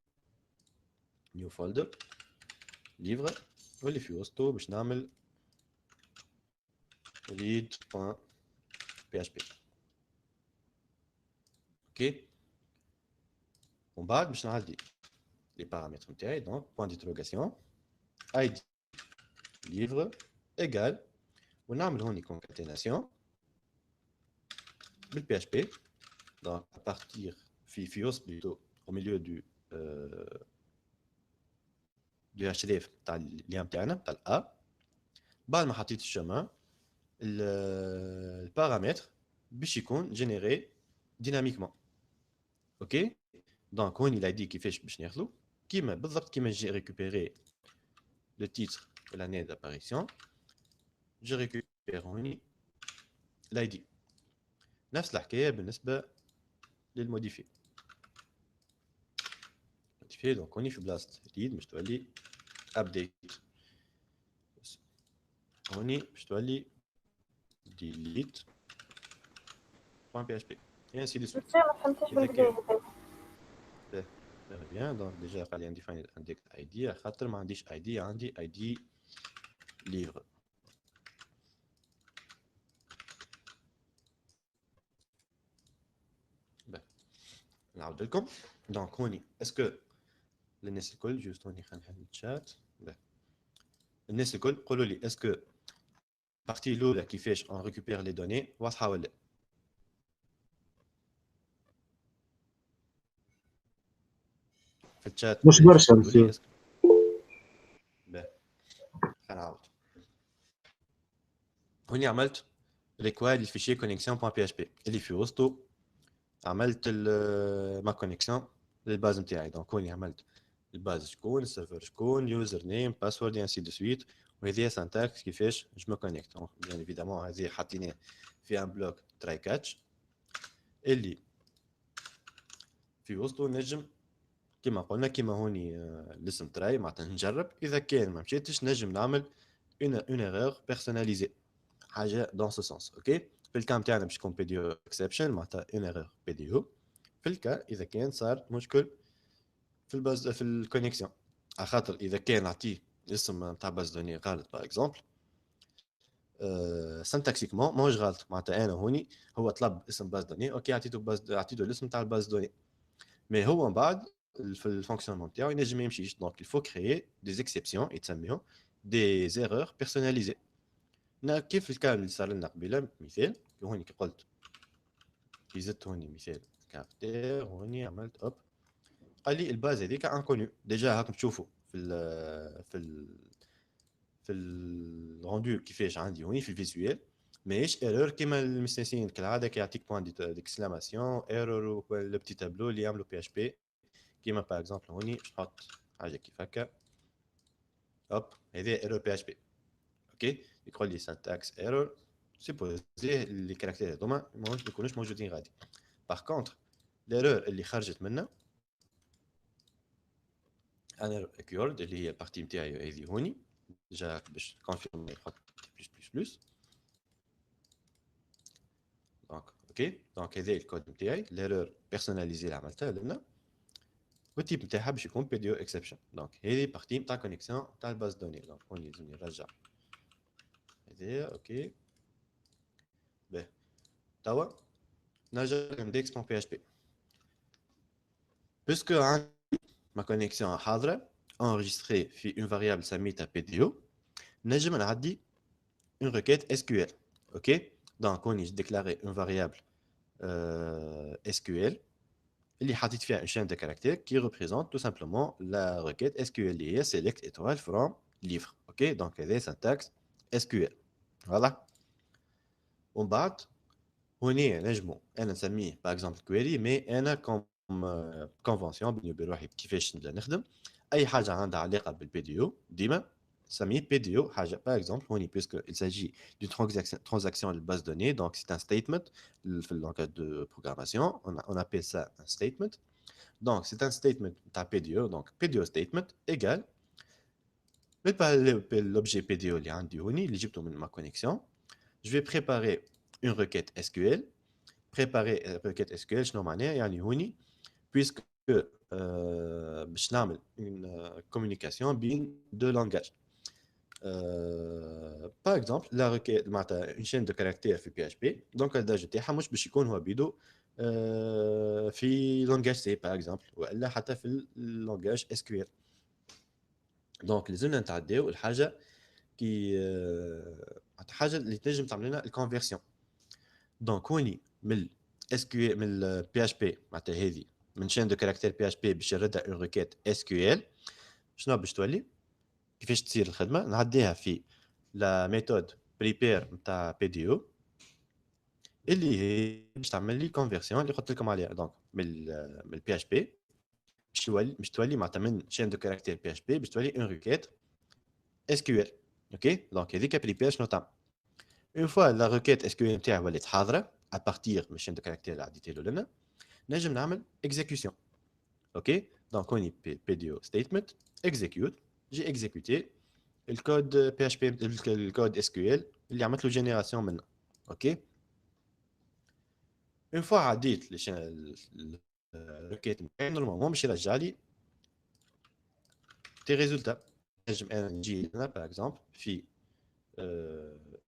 new folder livre واللي في وسطه باش نعمل read.php اوكي ومن بعد باش نعدي les paramètres نتاعي donc point d'interrogation id livre égal ونعمل هوني concaténation بال PHP donc à partir في وسط plutôt au milieu du href تاع اللين تاعنا تاع ا بعد ما حطيت الشمع البارامتر باش يكون جينيري ديناميكمون اوكي دونك هوني الايدي كيفاش باش ناخذو كيما بالضبط كيما جي ريكوبيري لو تيتر و لاني داباريسيون جي ريكوبير هوني الايدي نفس الحكايه بالنسبه للموديفي موديفي دونك هوني في بلاصه ريد باش تولي ابديت هوني باش تولي delete.php et ainsi de suite. ما فهمتش بالبداية هذاك. Très bien, donc déjà قال لي نديفاين index id خاطر ما عنديش id عندي id livre. نعاود لكم دونك هوني اسكو الناس الكل جوست هوني خلينا نحل الشات الناس الكل قولوا لي اسكو بارتي الاولى كيفاش اون ريكوبير لي دوني واضحه ولا في الشات مش برشا مسيو. خلينا نعاود هوني عملت ريكواد الفيشي connexion.php اللي في وسطه عملت ما كونيكسيون للباز نتاعي دونك هوني عملت الباز شكون السيرفر شكون يوزر نيم باسورد انسي دو سويت وهذه سانتاكس كيفاش جو مو كونيكت بيان ايفيدامون هذه حاطينه في ان بلوك تراي كاتش اللي في وسطه نجم كما قلنا كما هوني الاسم تراي معناتها نجرب اذا كان ما مشيتش نجم نعمل اون ايرور بيرسوناليزي حاجه دون سو سونس اوكي في الكام تاعنا باش تكون بي دي او اكسبشن معناتها اون ايرور بي دي او في الكا اذا كان صار مشكل في الباز في الكونيكسيون على خاطر اذا كان نعطيه اسم نتاع باز دوني غلط باغ اكزومبل سانتاكسيكمون ماهوش غلط معناتها انا هوني هو طلب اسم باز دوني اوكي عطيته الاسم تاع الباز دوني مي هو من بعد في الفونكسيونمون تاعو ينجم ما يمشيش دونك الفو كريي دي زيكسيبسيون يتسميهم des erreurs personnalisées. كيف الكلام اللي صار لنا قبيله مثال هوني كي قلت كي زدت هوني مثال كاركتير هوني عملت اوب قال لي الباز هذيك انكونيو ديجا هاكم تشوفوا في الروندو كيفاش عندي هوني في الفيزوال ماهيش ايرور كيما المستانسين كالعاده كيعطيك بوان ديكسلاماسيون ايرور لو بتي تابلو اللي يعملوا بي اش بي كيما باغ اكزومبل هوني نحط حاجه كيف هكا هوب هذه ايرور بي اش بي اوكي يقول لي سانتاكس ايرور سيبوزي لي كاركتير هذوما ما يكونوش موجودين غادي باغ كونتر الايرور اللي خرجت منه انا اكيورد اللي هي البارتي نتاعي هذه هوني جا باش كونفيرمي نحط بلس بلس بلس دونك اوكي دونك هذا الكود نتاعي الايرور بيرسوناليزي اللي عملتها لنا والتيب نتاعها باش يكون بي دي او اكسبشن دونك هذه بارتي نتاع كونيكسيون تاع الباز دوني دونك هوني لازم نرجع هذايا اوكي باهي توا نرجع لاندكس بي اش بي باسكو عندي ما كونيكسيون حاضره enregistré في une variable سميتها PDO نجم نعدي une requête SQL ok donc on y déclaré une variable SQL اللي حطيت فيها une chaîne de caractères qui représente tout simplement la requête SQL اللي هي select étoile from livre ok donc هذا syntaxe SQL voilà ومن بعد هنا نجمو انا نسميه par exemple query mais انا convention بيني وبين روحي كيفاش نبدا نخدم اي حاجه عندها علاقه بالبي دي او ديما سميه بي دي او حاجه باغ اكزومبل هوني بيسكو il s'agit d'une transaction de base de données donc c'est un statement في le langage de programmation on appelle ça un statement donc c'est un statement تاع بي دي او donc بي دي او statement égale l'objet بي دي او اللي عندي هوني اللي جبته من ما كونيكسيون je vais préparer une requête SQL préparer une requête SQL شنو معناها يعني هوني puisque باش نعمل une communication بين deux langages par exemple la requête معناتها une chaîne de caractères في PHP donc الدرجة تاعها مش باش يكون هو بيدو في langage C par exemple ولا حتى في langage SQL donc لازمنا نتعداو الحاجة كي حاجة اللي تنجم تعمل لنا الكونفرسيون دونك هوني من SQL من PHP معناتها هذه من chaîne de caractères PHP باش نردها une requête SQL شنو باش تولي كيفاش تصير الخدمه نعديها في لا ميثود بريبير نتاع بي دي او اللي هي باش تعمل لي كونفرسيون اللي قلت لكم عليها دونك من البي اتش بي باش تولي معناتها من chaîne de caractères PHP باش تولي une requête SQL اوكي دونك هذيك بريبير شنو تعمل une fois la requête SQL نتاعي ولات حاضره à partir من chaîne de caractères اللي عديت له لنا نجم نعمل exécution اوكي دونك هوني بي دي او statement execute j'ai exécuté le code PHP le code SQL اللي عملت له génération منه اوكي une fois عديت الريكيت نورمالمون باش يرجع لي تي ريزولتا نجم انا نجي هنا باغ اكزومبل في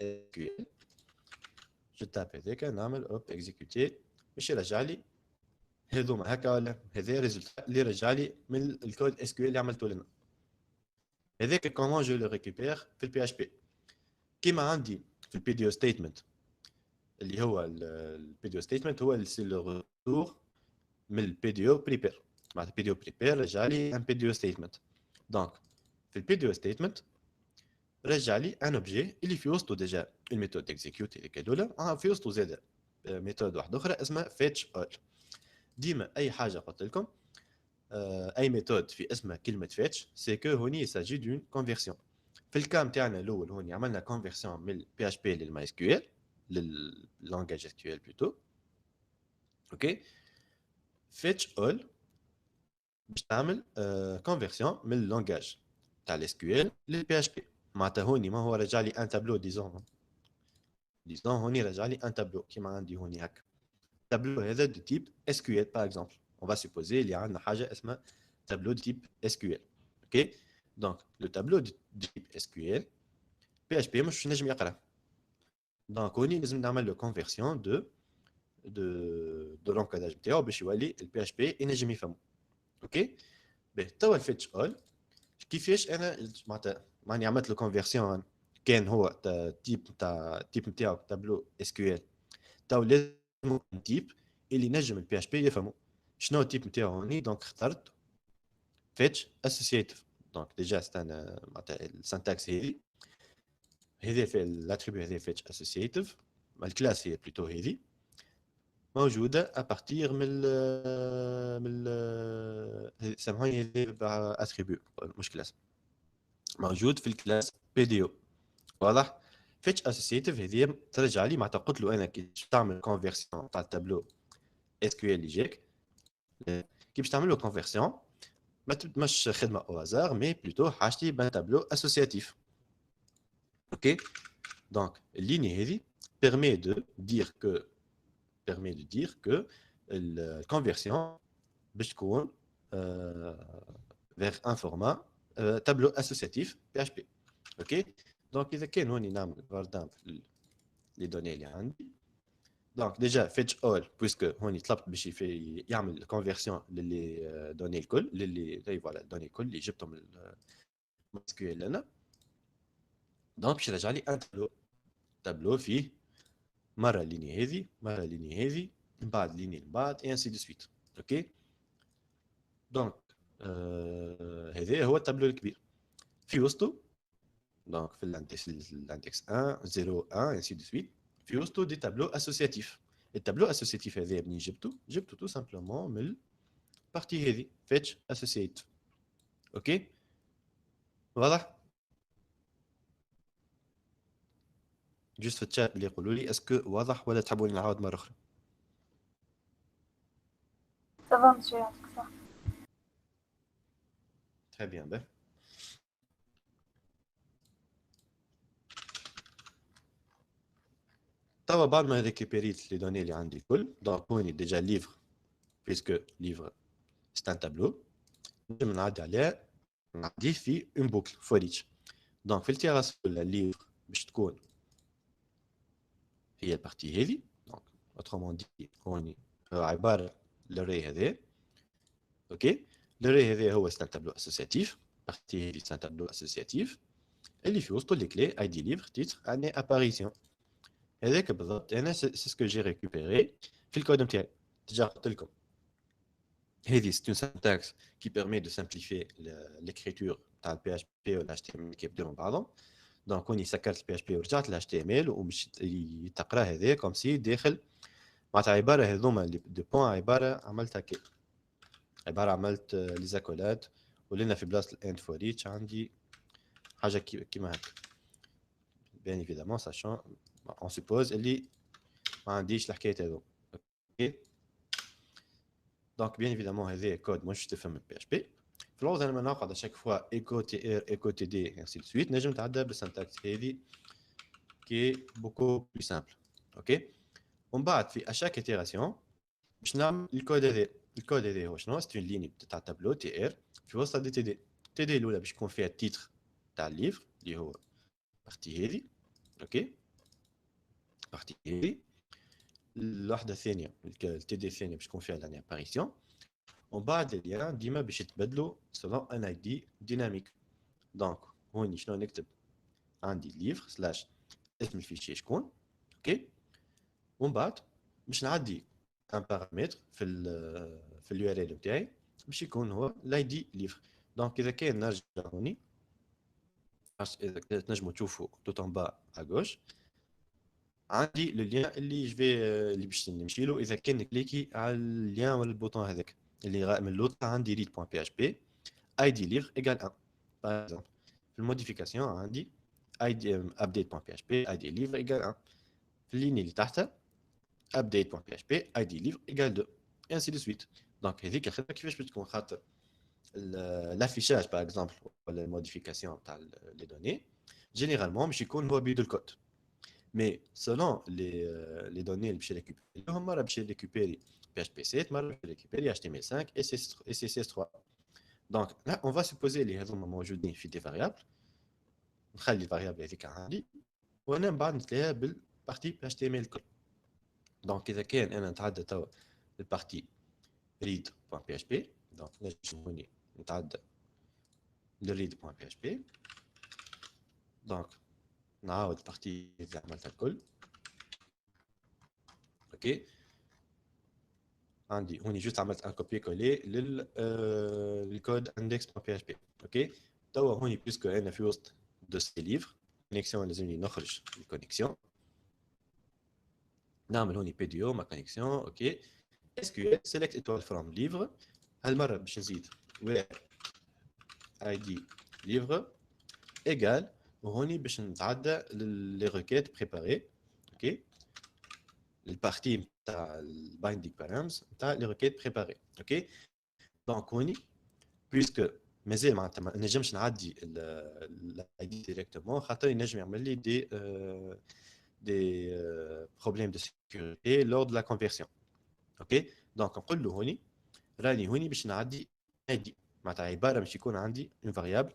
SQL جو تاب هذاك نعمل اوب اكزيكوتي باش يرجع لي هذوما هكا ولا هذا ريزولتا اللي رجع لي من الكود SQL اللي عملته لنا هذاك كومون جو لو ريكوبير في البي اتش بي كيما عندي في البي دي او ستيتمنت اللي هو البي دي او ستيتمنت هو اللي سي لو ريتور من البي دي او بريبير معناتها البي دي او بريبير رجع لي ان بي دي او ستيتمنت دونك في البي دي او ستيتمنت رجع لي ان اوبجي اللي في وسطه ديجا الميثود اكزيكيوت اللي كدوله في وسطه زاد ميثود واحده اخرى اسمها فيتش اول ديما اي حاجه قلت لكم اي ميثود في اسمها كلمه فيتش سي كو هوني يساجي دون كونفرسيون في الكام تاعنا الاول هوني عملنا كونفرسيون من البي اتش بي للماي اس كيو ال لللانجاج اس كيو ال بلوتو اوكي فيتش اول باش تعمل كونفرسيون من اللانجاج تاع الاس كيو ال للبي اتش بي معناتها هوني ما هو رجع لي ان تابلو ديزون هوني رجع لي ان تابلو كيما عندي هوني هكا تابلو هذا دو تيب اس كيو ال باغ اكزومبل on va supposer اللي عندنا حاجه اسمها tableau de type SQL ok donc le tableau de type SQL PHP مش نجم يقرا donc هوني لازم نعمل له conversion de l'encodage نتاعو باش يولي ال PHP ينجم يفهمو ok باهي توا الفيتش اول كيفاش انا معناتها ماني عملت له كونفرسيون كان هو تيب نتاعو تابلو اس كيو ال تو لازم تيب اللي نجم البي اتش بي يفهمه شنو التيب نتاعو هوني. دونك اخترت فيتش اسوسييتيف. دونك ديجا استنى معناتها السنتاكس هذه في الاتريبيو هذه فيتش اسوسييتيف. الكلاس هي بلوتو هذه موجوده ابارتير سامحوني هذه اتريبيو مش كلاس موجود في الكلاس بي دي او. واضح؟ فيتش اسوسييتيف هذه ترجع لي معناتها قلت له انا كي تعمل كونفرسيون تاع التابلو اس كيو ال اللي جاك كي باش تعمل له كونفرسيون ما تبداش خدمه او هازار مي بلوتو حاجتي بان تابلو اسوسياتيف. اوكي دونك الليني هذه permet de dire que la conversion باش تكون vers un format tableau associatif PHP. اوكي دونك اذا كان هوني نعمل باردام لي دوني اللي عندي دونك ديجا فيتش اول بويسكو هوني طلبت باش يعمل كونفرسيون للي دوني الكل للي فوالا الدوني الكل اللي جبتهم من اس كيو ال انا. دونك باش يرجع لي ان تابلو فيه مره ليني هذه مره ليني هذه من بعد ليني من بعد اي انسي دو سويت. اوكي دونك هذا هو التابلو الكبير في وسطه. دونك في الاندكس 1 0 1 انسي دو سويت في وسطه دي تابلو اسوسياتيف. التابلو اسوسياتيف هذا منين جبته تو سامبلومون من البارتي هذه فيتش اسوسييت. اوكي واضح؟ جوست في الشات اللي يقولوا لي اسكو واضح ولا تحبوني نعاود مره اخرى؟ سافا مسيو يعطيك الصحة. تري بيان باهي. توا بعد ما ريكيبيريت لي دوني اللي عندي الكل دونك هوني ديجا ليفر بيسكو ليفر سي ان تابلو نجم نعدي عليه نعديه في اون بوكل فور ايتش. دونك في التيراس الليفر باش تكون هي البارتي هذه. دونك اوترومون دي هوني عباره للري هذا. اوكي للري هذا هو سي ان تابلو اسوسياتيف. بارتي هذه سي ان تابلو اسوسياتيف اللي في وسطه لي كلي اي دي ليفر تيتر اني اباريسيون. هذاك بالضبط انا سي سكو جي ريكوبيري في الكود نتاعي. ديجا قلت لكم هذه سي اون سانتاكس كي بيرمي دو سامبليفي ليكريتور تاع البي اش بي ولا اتش تي ام ال كي يبداو من بعضهم. دونك كوني سكرت البي اش بي ورجعت لاتش تي ام ال ومش تقرا هذا كوم سي داخل معناتها عباره هذوما دو بوان عباره عملتها كي عباره عملت لي زاكولات ولنا في بلاصه الاند فور ايتش عندي حاجه كيما هكا بيان ايفيدامون ساشون اون سوبوز اللي ما عنديش الحكايه هذو. اوكي دونك بيان ايفيدامون هذا كود مش تفهم البي اتش بي. في الوضع لما نقعد اشاك فوا ايكو تي ار ايكو تي دي انسي سويت نجم تعدى بالسنتاكس هذه كي بوكو بلو سامبل. اوكي ومن بعد في اشاك ايتيراسيون باش نعمل الكود هذا. الكود هذا هو شنو سي اون ليني تاع تابلو تي ار في وسط دي تي دي. تي دي الاولى باش يكون فيها التيتر تاع الليفر اللي هو بارتي هذه. اوكي بارتي هذه الوحده الثانيه التي دي الثانيه باش تكون فيها لاني اباريسيون. ومن بعد الليان ديما باش يتبدلوا سلون ان اي دي ديناميك. دونك هوني شنو نكتب عندي ليفر سلاش اسم الفيشي شكون. اوكي ومن بعد باش نعدي ان بارامتر في اليو ار ال نتاعي باش يكون هو الاي دي ليفر. دونك اذا كان نرجع هوني اذا تنجموا تشوفوا توت ان با ا غوش عندي لو لين اللي اللي باش نمشي له اذا كان كليكي على اللين ولا البوطون هذاك اللي من لوط عندي read.php id livre égale 1 par exemple. في الموديفيكاسيون عندي id update.php id livre égale 1. في اللين اللي تحتها update.php id livre égale 2 et ainsi de suite. دونك هذيك الخدمه كيفاش بتكون خاطر l'affichage par exemple ولا الموديفيكاسيون تاع لي دوني جينيرالمون باش يكون هو بيد الكود. Mais selon les données اللي باش ريكوبيريهم مرة باش ريكوبيري PHP 7 مرة باش ريكوبيري HTML5 et CSS3. Donc là on va supposer اللي هذوما موجودين في دي فاريابل. نخلي الفاريابل هذيك عندي وانا من بعد نتلاها بالبارتي HTML الكل. دونك اذا كان انا نتعدى توا البارتي read.php دونك نجم هوني نتعدى للread.php دونك نعاود البارتي اللي عملتها الكل. اوكي عندي هوني جوست عملت ان كوبي كولي للكود index.php. اوكي توا هوني بيسكو انا في وسط دو سي ليفر كونيكسيون لازمني نخرج الكونيكسيون. نعمل هوني بي دي او ما كونيكسيون. اوكي اس كيو ال سيلكت ايتوال فروم ليفر. هالمره باش نزيد وير اي دي ليفر ايجال وهوني باش نتعدى لي ريكيت بريباري. اوكي البارتي نتاع البايندينغ بارامز نتاع لي ريكيت بريباري. اوكي دونك هوني بويسكو مازال معناتها ما نجمش نعدي الاي دي ديريكتومون خاطر ينجم يعمل لي دي بروبليم دو سيكوريتي لور دو لا كونفيرسيون. اوكي دونك نقول له هوني راني هوني باش نعدي اي دي معناتها عباره باش يكون عندي اون فاريابل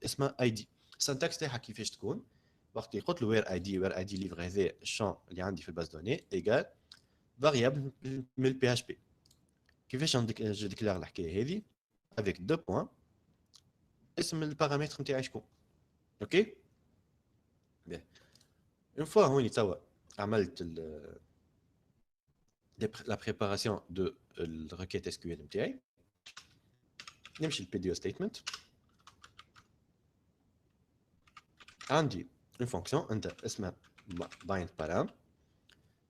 اسمها اي دي. السنتكس تاعها كيفاش تكون وقت اللي قلت له وير اي دي ليفر هذا الشون اللي عندي في الباز دوني ايجال فاريابل من البي اتش بي. كيفاش جو ديكلار الحكايه هذه افيك دو بوين اسم البارامتر نتاعي شكون. اوكي بيه اون فوا هوني توا عملت لا بريباراسيون دو الريكيت اس كيو ال نتاعي نمشي للبي دي او ستيتمنت. عندي اون فونكسيون انت اسمها بايند بارام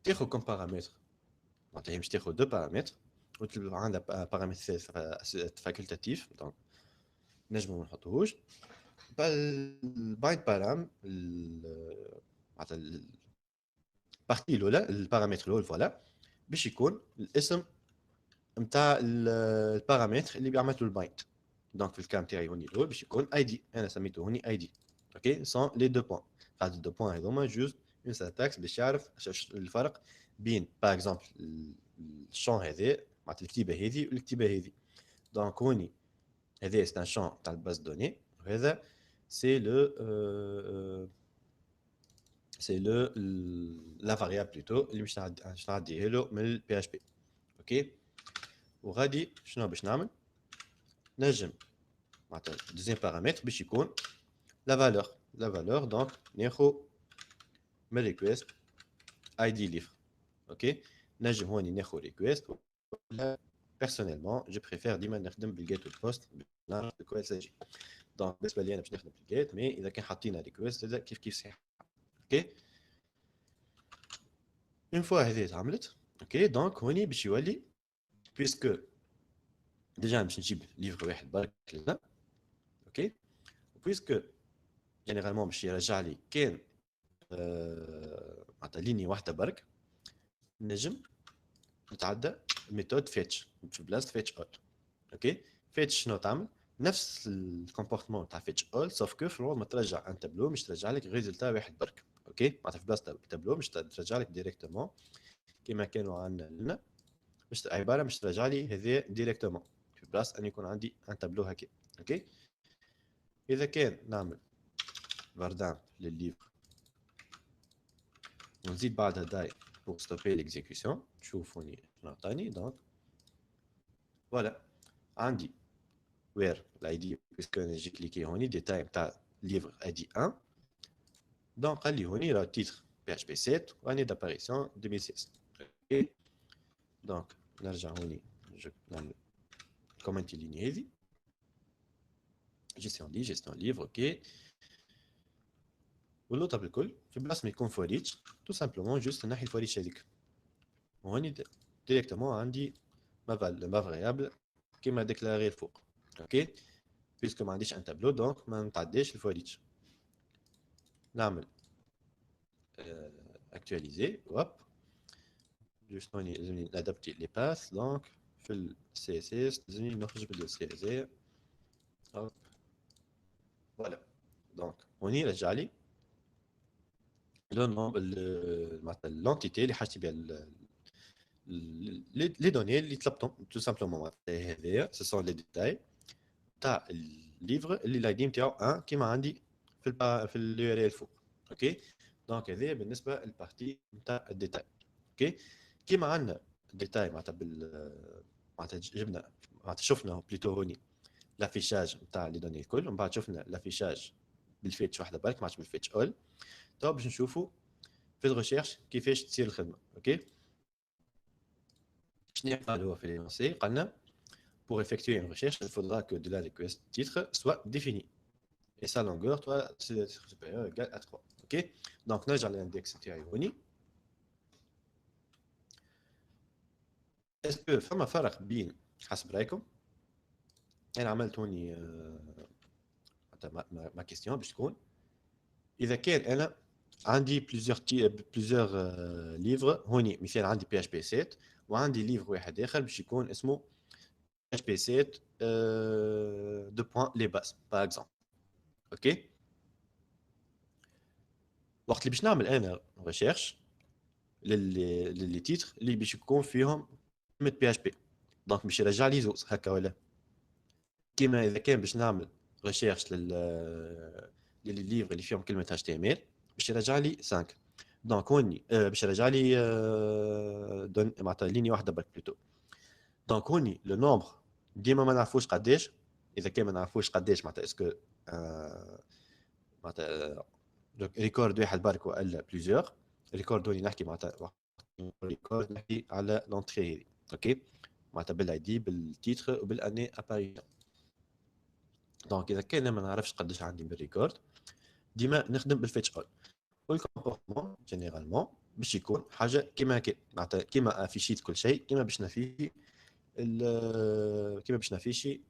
تاخذ كم بارامتر معناتها مش تاخذ دو بارامتر وعندها بارامتر ثالث فاكولتاتيف دونك نجمو ما نحطوهوش. البايند بارام معناتها البارتي الاولى البارامتر الاول فوالا باش يكون الاسم نتاع البارامتر اللي عملت له البايند. دونك في الكام تاعي هوني الاول باش يكون اي دي انا سميته هوني اي دي. اوكي سون لي دو بوين هاد الدو بوين هذوما جوست اون سانتاكس باش يعرف الفرق بين باغ اكزومبل الشون هذا معناتها الكتيبه هذه والكتيبه هذه. دونك هوني هذا سي ان شون تاع الباز دوني وهذا سي لو سي لو لا فاريابل بلوتو اللي باش نعديه له من البي اتش بي. اوكي وغادي شنو باش نعمل نجم معناتها دوزيام بارامتر باش يكون لا فالور دونك ناخذ من ريكويست اي دي ليفر. اوكي نجم هوني ناخذ ريكويست ولا بيرسونيلمون جو بريفير ديما نخدم بالجيت والبوست نعرف بكل ساجي. دونك بالنسبه لي انا باش نخدم بالجيت مي اذا كان حاطين ريكويست هذا كيف صحيح. اوكي اون فوا هذه تعملت اوكي دونك هوني باش يولي بيسكو ديجا باش نجيب ليفر واحد برك لا. اوكي بيسكو جينيرالمون باش يرجع لي كان معناتها ليني واحده برك نجم نتعدى ميثود فيتش في بلاصه فيتش اول. اوكي فيتش شنو تعمل نفس الكومبورتمون تاع فيتش اول سوف كو في ما ترجع ان تابلو مش ترجع لك ريزلتا واحد برك. اوكي معناتها في بلاصه تابلو مش ترجع لك ديريكتومون كيما كانوا عندنا لنا مش عباره مش ترجع لي هذه ديريكتومون في بلاصه ان يكون عندي ان تابلو هكا. اوكي اذا كان نعمل فاردان للليفر ونزيد بعدها داي pour stopper l'exécution شوفوني شنو عطاني دونك فوالا عندي وير الاي دي بيسكو نجي كليكي هوني ديتاي نتاع ليفر اي دي 1 دونك قال لي هوني راه تيتر بي اتش بي 7 واني داباريسيون 2016. اوكي دونك نرجع هوني نعمل كومنتي الليني هذي جيستيون ليفر. اوكي واللوطه بالكل في بلاصه ما يكون فوريتش تو سامبلومون جوست نحي الفوريتش هذيك وهوني ديريكتومون عندي ما فاريابل كيما ديكلاري الفوق. اوكي بيسكو ما عنديش ان تابلو دونك ما نتعداش الفوريتش. نعمل اكtualiser هوب جوست هوني لازمني نادابتي لي باث دونك في السي اس اس لازمني نخرج بالسي اس اس هوب فوالا دونك هوني رجع لي لو نوم معناتها لونتيتي اللي حاجتي بها لي دوني اللي طلبتهم تو سامبلومون هذايا سو سون لي ديتاي تاع الليفر اللي الاي دي نتاعو 1 كيما عندي في اليو ار ال فوق. اوكي دونك هذايا بالنسبه للبارتي نتاع الديتاي. اوكي كيما عندنا الديتاي معناتها معناتها جبنا معناتها شفنا بليتو هوني لافيشاج نتاع لي دوني الكل ومن بعد شفنا لافيشاج بالفيتش واحده بالك ما عادش بالفيتش اول. تو باش نشوفوا في الريشيرش كيفاش تصير الخدمه. اوكي شنو قال هو في لينونسي؟ قالنا pour effectuer une recherche il faudra que de la request titre soit définie et sa longueur doit être supérieure ou égale à 3. اوكي دونك نرجع للاندكس تاعي هوني. اسكو فما فرق بين حسب رايكم؟ انا عملت هوني ما كيستيون باش تكون اذا كان انا عندي بليزيور ليفر هوني مثال عندي بي اتش بي 7 وعندي ليفر واحد اخر باش يكون اسمه بي اتش بي 7 دو بوين لي باس باغ اكزومبل. اوكي وقت اللي باش نعمل انا ريشيرش للي تيتر اللي باش يكون فيهم كلمه بي اتش بي دونك باش يرجع لي زوز هكا ولا كيما اذا كان باش نعمل ريشيرش للليفر اللي فيهم كلمه اتش تي ام ال باش يرجع لي 5 دونك هوني باش يرجع لي معناتها ليني واحده برك بلوتو. دونك هوني لو نومبر ديما ما نعرفوش قداش. اذا كان ما نعرفوش قداش معناتها اسكو معناتها ريكورد واحد برك ولا بليزيور ريكورد هوني نحكي معناتها ريكورد نحكي على لونتري هذه. اوكي معناتها بالاي دي بالتيتر وبالاني اباريشن. دونك اذا كان ما نعرفش قداش عندي بالريكورد ديما نخدم بالفيتش اول والكومبورتمون جينيرالمون باش يكون حاجه كيما معناتها كيما افيشيت كل شيء كيما باش نفيشي كيما باش نفيشي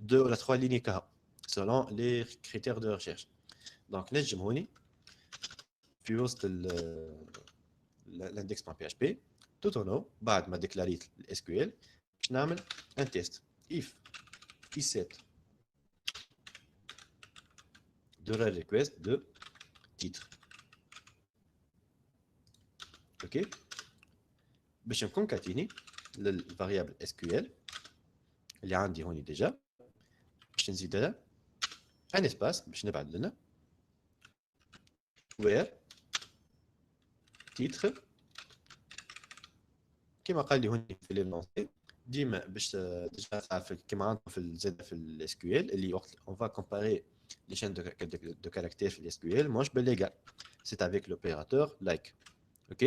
2 ولا 3 ليني كا selon les critères de recherche. دونك نجم هوني في وسط الاندكس بي اتش بي توتونو بعد ما ديكلاريت الاس كيو ال باش نعمل ان تيست if set de la request de titre. اوكي باش نكونكاتيني للفاريابل اس كيو ال اللي عندي هوني ديجا باش نزيد لها ان اسباس باش نبعد لنا where titre كما قال لي هوني في لينونسي ديما باش ديجا تعرف كما عندنا في الزد في الاس كيو ال اللي وقت اون فا كومباري les chaînes de caractères في SQL moi je peux l'égal c'est avec l'opérateur like. ok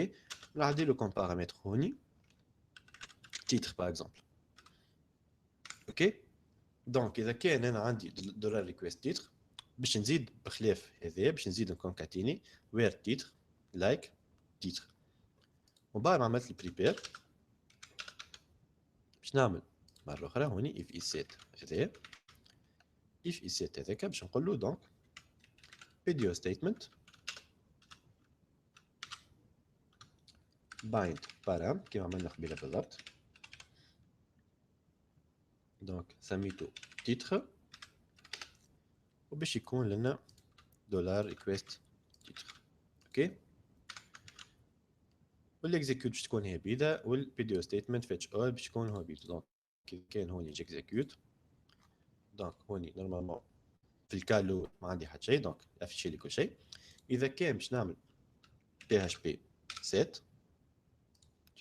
on a dit le paramètre هوني titre par exemple. ok donc اذا كان انا عندي دولار ريكويست titre باش نزيد بخلاف هذا باش نزيد نكونكاتيني where titre like titre ومن بعد ما عملت البريبير باش نعمل مره اخرى هوني if is set هذا if is set هذاك باش نقول له دونك video statement bind param كيما عملنا قبيله بالضبط. دونك سميتو titre وباش يكون لنا دولار ريكويست titre. اوكي والاكزيكيوت باش تكون هي بيدا والفيديو ستيتمنت فيتش اول باش يكون هو بيدا. دونك كي كان هوني يجي اكزيكيوت دونك هوني نورمالمون في الكالو ما عندي حتى شيء دونك افيشي لي كل شيء. اذا كان باش نعمل بي اتش بي 7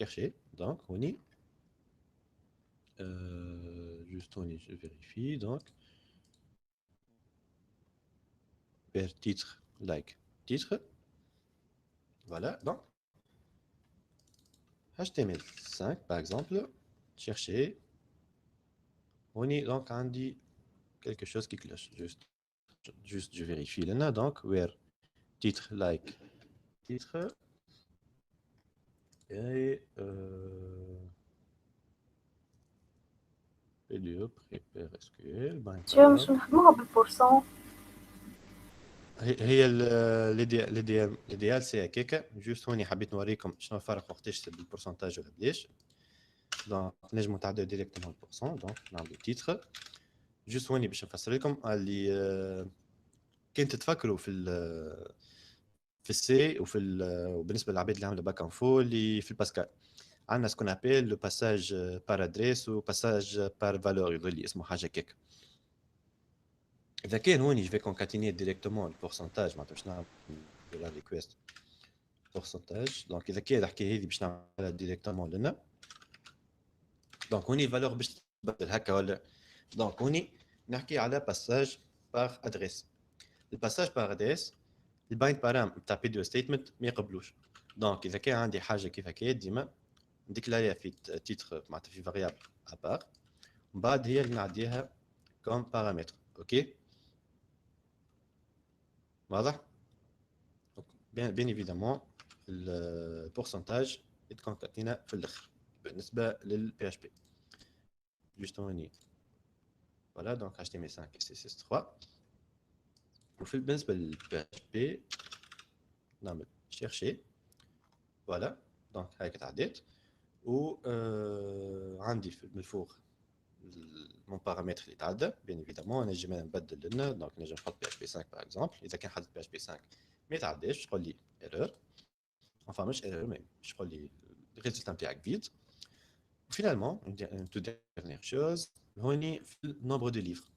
chercher donc هوني juste هوني je vérifie donc per titre like titre voilà donc HTML5 par exemple chercher هوني donc عندي quelque chose qui cloche juste je vérifie là donc where titre like titre et PDE prepare SQL شو مش نخدموها بالبورسون؟ هي الايديال سي هكاكا جوست هوني حبيت نوريكم شنو الفرق وقتاش بالبورسنتاج ولا بلاش. دونك نجمو نتعداو ديريكتومون البورسون دونك نعملو تيتر جوست هوني باش نفسر لكم اللي كان تتفكروا في السي وبالنسبه للعباد اللي عملوا باك انفو اللي في الباسكال عندنا سكون ابيل لو باساج بار ادريس و باساج بار فالور يظل اسمه حاجه كيك. اذا كان هوني جو كونكاتيني ديريكتومون البورسنتاج معناتها باش نعمل لا ريكويست بورسنتاج دونك اذا كان الحكايه هذه باش نعملها ديريكتومون لنا دونك هوني الفالور باش تبدل هكا ولا دونك هوني نحكي على باساج بار ادريس الباساج باغ اس البايند بارام تاع بي دو ستيتمنت ما يقبلوش. دونك اذا كان عندي حاجه كيف هكا ديما نديكلاريها في تيتر معناتها في فاريابل ابار من بعد هي اللي نعديها كوم بارامتر. اوكي واضح؟ بيان ايفيدامون البورسنتاج يتكونكاتينا في الاخر بالنسبه للبي اش بي جوستومون فوالا. دونك HTML5 et CSS3 وفي بالنسبه للبي اش بي نعمل شيرشي فوالا. دونك هاك تعديت و عندي من الفوق مون بارامتر اللي تعدى بيان ايفيدامون نجم نبدل لنا. دونك نجم نحط بي اش بي 5 باغ اكزومبل. اذا كان حطيت بي اش بي 5 ما يتعداش تقول لي ايرور enfin مش ايرور مي باش تقول لي الريزلت نتاعك فيد. وفينالمون تو ديرنيير شوز هوني في النومبر دو ليفر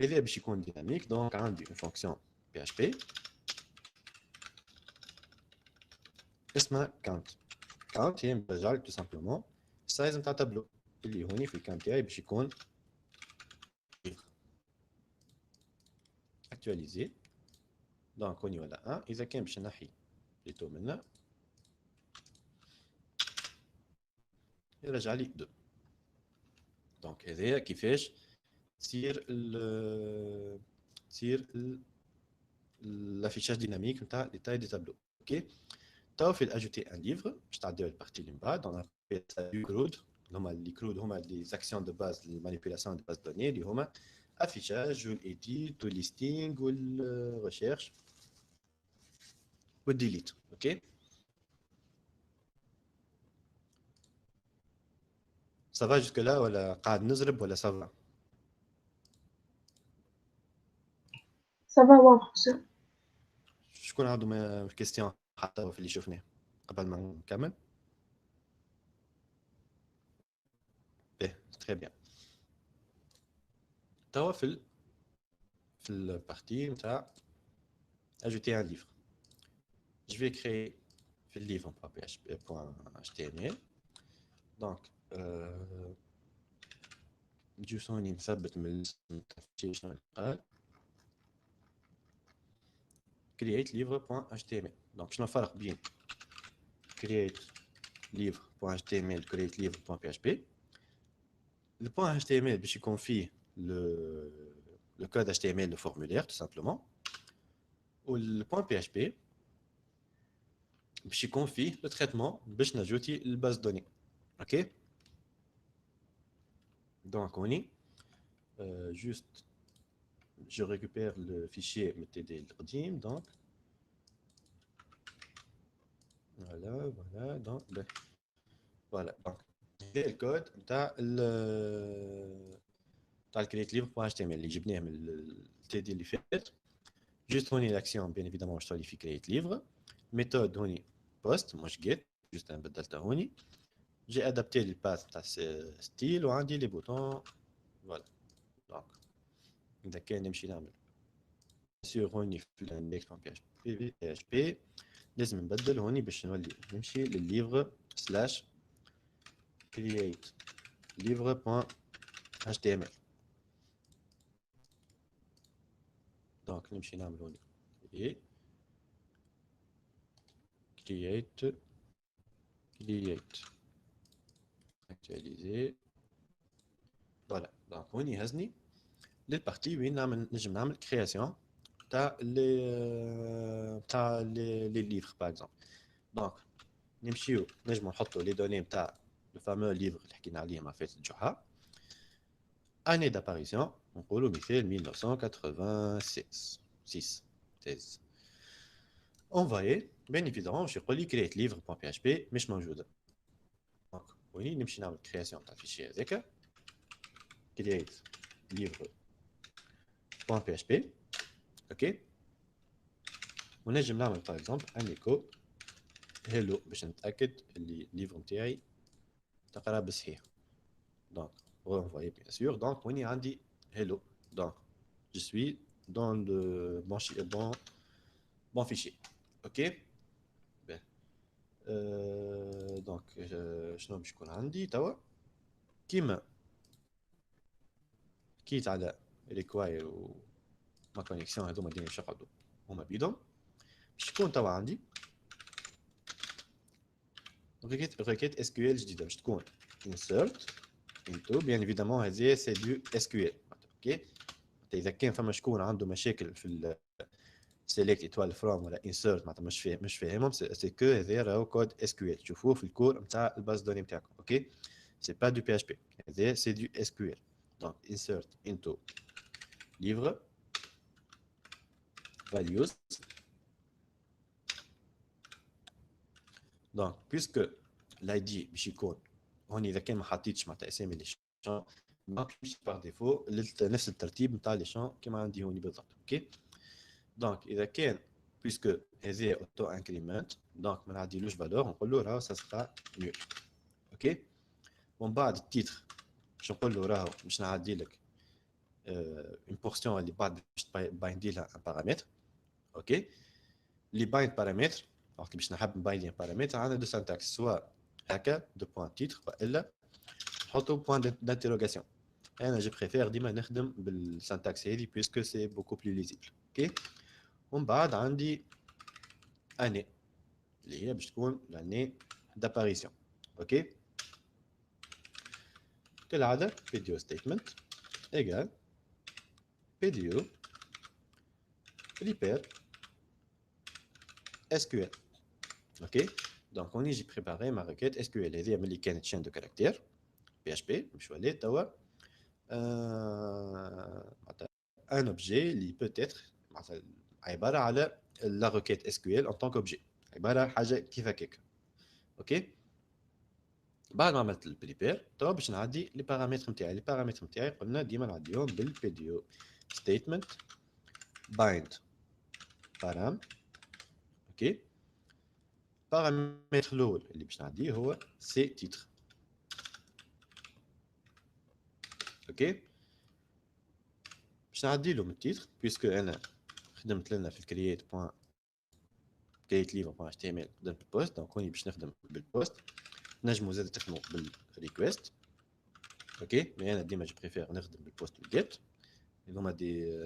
هذا باش يكون ديناميك. دونك عندي اون فونكسيون بي اش بي اسمها كاونت. كاونت هي برجع لك تو سامبلومون السايز نتاع التابلو اللي هوني في الكاونت تاعي باش يكون اكtualisé. دونك هوني ولا 1 اذا كان باش نحي بليتو منا يرجع لي 2. دونك هذايا كيفاش تصير l'affichage dynamique نتاع لي تاي دي تابلو. اوكي تو في الاجوتي ان ليفر باش تعديو البارتي اللي من بعد. اون ابيل سا لي كرود هما لي كرود هما لي زاكسيون دو باز للمانيبيولاسيون دو باز دوني اللي هما افيشاج والايديت والليستينغ والريشيرش والديليت. اوكي سافا جوسك لا ولا قاعد نزرب ولا سافا؟ Ça va, professeur. شكون عنده كيستيون حتى في اللي شفناه قبل ما نكمل؟ باهي تري بيان. توا في البارتي نتاع ajouter un livre. Je vais créer في livre .html. donc نجيو هوني نثبت من الاسم نتاع شنو قال create livre.html. donc شنو الفرق بين create livre.html create livre.php؟ le .html باش يكون فيه le code HTML le formulaire tout simplement. وال .php باش يكون فيه le traitement باش نجوتي الباز دوني. اوكي donc on est juste je récupère le fichier MTD القديم. donc voilà donc voilà donc c'est le code نتاع create livre.html اللي جبناه من التي اللي فات. juste هوني l'action bien évidemment je في create livre méthode هوني post مش get juste بدلتها هوني. j'ai adapté le path تاع style وعندي les boutons voilà. donc إذا كان نمشي نعمل sur هوني في index.php لازم نبدل هوني باش نولي نمشي للليفر سلاش create livre.html. donc نمشي نعمل هوني create actualiser voilà. donc هوني هزني للبارتي وين نجم نعمل création تاع لي ليفر باغ اكزومبل. دونك نمشيو نجمو نحطو لي دوني نتاع لو فامو ليفر اللي حكينا عليه مع فاتت الجحا اني داباريسيون نقولو مثال 1986 انفايي بين ايفيدامون باش يقول لي كريت ليفر بوان بي اش بي مش موجوده. دونك وين نمشي نعمل كرياسيون تاع الفيشي هذاك كريت ليفر بوان بي اش بي. اوكي ونجم نعمل باغ اكزومبل ان ايكو هيلو باش نتاكد اللي الليفر نتاعي تقرا بصحيح. دونك renvoyer bien sûr. donc وين عندي hello donc je suis dans le bon fichier. ok bien donc شنو باش يكون عندي توا كيما حكيت على require و ما كونيكسيون هذوما ديما باش يقعدوا هما بيدهم باش تكون توا عندي requête SQL جديده باش تكون insert into bien évidemment هذه سي دو SQL اوكي اذا كان فما شكون عنده مشاكل في select étoile from ولا insert معناتها مش فاهمهم سي كو هذا راهو كود SQL تشوفوه في الكور نتاع الباز دوني نتاعكم اوكي سي با دو PHP هذا سي دو SQL donc insert into livre values donc puisque l'id باش يكون هوني اذا كان ما حطيتش معناتها اسامي لي شون دونك باش بار ديفو نفس الترتيب نتاع لي شون كيما عندي هوني بالضبط اوكي دونك اذا كان puisque هذا اوتو انكريمنت دونك ما نعديلوش فالور نقول له راهو سا سرا نول اوكي ومن بعد التيتر باش نقول له راهو باش نعدي لك اون بورسيون اللي بعد باش بايندي لها ان بارامتر اوكي اللي بايند بارامتر وقت باش نحب نباين بارامتر عندنا دو سانتاكس سواء هكا دو بوان تيتر والا نحطو بوان دانتيروغاسيون انا جو بريفير ديما نخدم بالسانتاكس هذه بيسكو سي بوكو بلو ليزيبل اوكي ومن بعد عندي اني اللي هي باش تكون لاني داباريسيون اوكي كالعاده فيديو ستيتمنت ايجال فيديو ريبير SQL اوكي دونك هوني جي بريباري ما ريكيت SQL هذه ملي كانت شين دو كاركتير PHP باش ولات توا معناتها ان اوبجي اللي بوتيتر معناتها عباره على لا ريكيت SQL en tant qu'objet عباره حاجه كيف هكاك اوكي بعد ما عملت البريبير توا باش نعدي لي بارامتر نتاعي قلنا ديما نعديهم بالفيديو ستيتمنت بايند بارام اوكي بارامتر الاول اللي باش نعديه هو سي تيتر اوكي باش نعدي له من التيتر بيسكو انا خدمت لنا في الكرييت بوان كرييت ليفر بوان html خدمت بالبوست دونك هوني باش نخدم بالبوست نجمو زاد تخدمو بالريكويست اوكي مي انا ديما جو بريفير نخدم بالبوست والجيت هما دي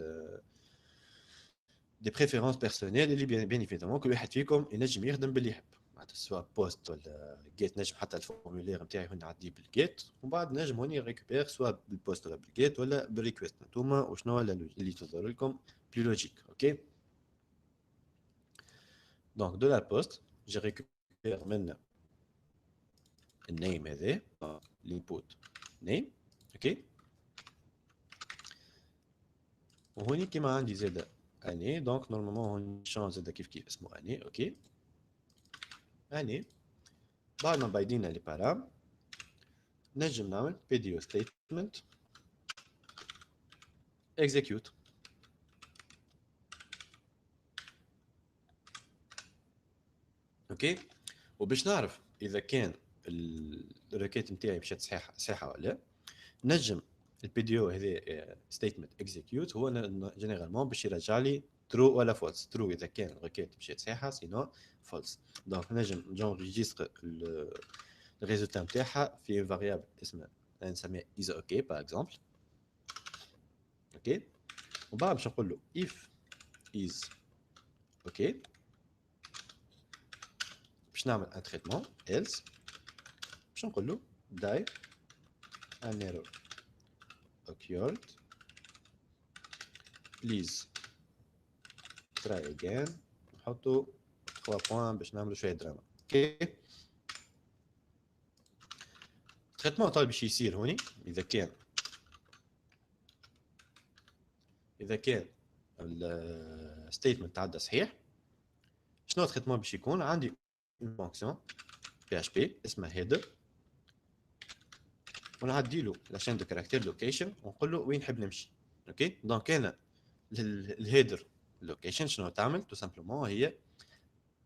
بريفيرونس بيرسونيل اللي بيان ايفيدامون كل واحد فيكم ينجم يخدم باللي يحب معناتها سواء بوست ولا جيت نجم حتى الفورمولير نتاعي هون نعديه بالجيت ومن بعد نجم هوني ريكوبير سواء بالبوست ولا بالجيت ولا بالريكويست نتوما وشنو اللي تظهر لكم بلو لوجيك اوكي دونك دو لا بوست جي ريكوبير من النيم هذا الانبوت نيم اوكي وهوني كيما عندي زاده اني دونك نورمالمون هون شون زاده كيف اسمه اني اوكي اني بعد ما بايدينا لي بارام نجم نعمل فيديو ستيتمنت اكزيكيوت اوكي وباش نعرف اذا كان الريكيت نتاعي مشات صحيحه ولا نجم الفيديو هذا ستيتمنت اكزيكيوت هو جينيرالمون باش يرجع لي ترو ولا فولس ترو اذا كان الريكيت مشات صحيحه سينو فولس دونك نجم نجونجيستر الريزولتا نتاعها في فاريابل اسمها نسميها اذا اوكي باغ اكزومبل اوكي وبعد باش نقول له if is اوكي باش نعمل ان تريتمون else باش نقول له die an error occurred please try again نحطو 3 بوان باش نعملو شويه دراما اوكي التريتمون طالب باش يصير هوني اذا كان الستيتمنت تعدى صحيح شنو التريتمون باش يكون عندي اون فونكسيون PHP اسمها header ونعدي له لاشين دو كاركتير لوكيشن ونقول له وين نحب نمشي اوكي دونك انا الهيدر لوكيشن شنو تعمل تو سامبلومون هي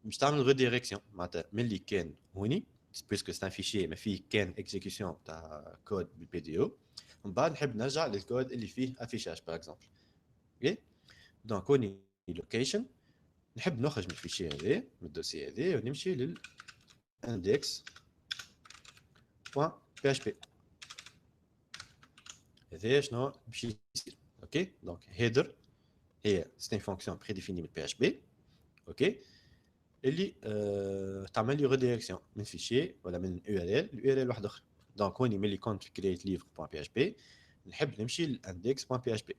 باش تعمل ريديريكسيون معناتها ملي كان هوني بيسكو سي ان فيشي ما فيه كان اكزيكيوشن تاع كود بالبي دي او ومن بعد نحب نرجع للكود اللي فيه افيشاج باغ اكزومبل اوكي دونك هوني لوكيشن نحب نخرج من الفيشي هذا من الدوسي هذا ونمشي لل index.php هذا شنو باش يصير اوكي دونك هيدر c'est une fonction prédéfinie de PHP, ok, اللي تعمل لي redirection من فيشي ولا من URL واحد اخر. دونك هوني ملي كنت في create-livre.php نحب نمشي للindex.php،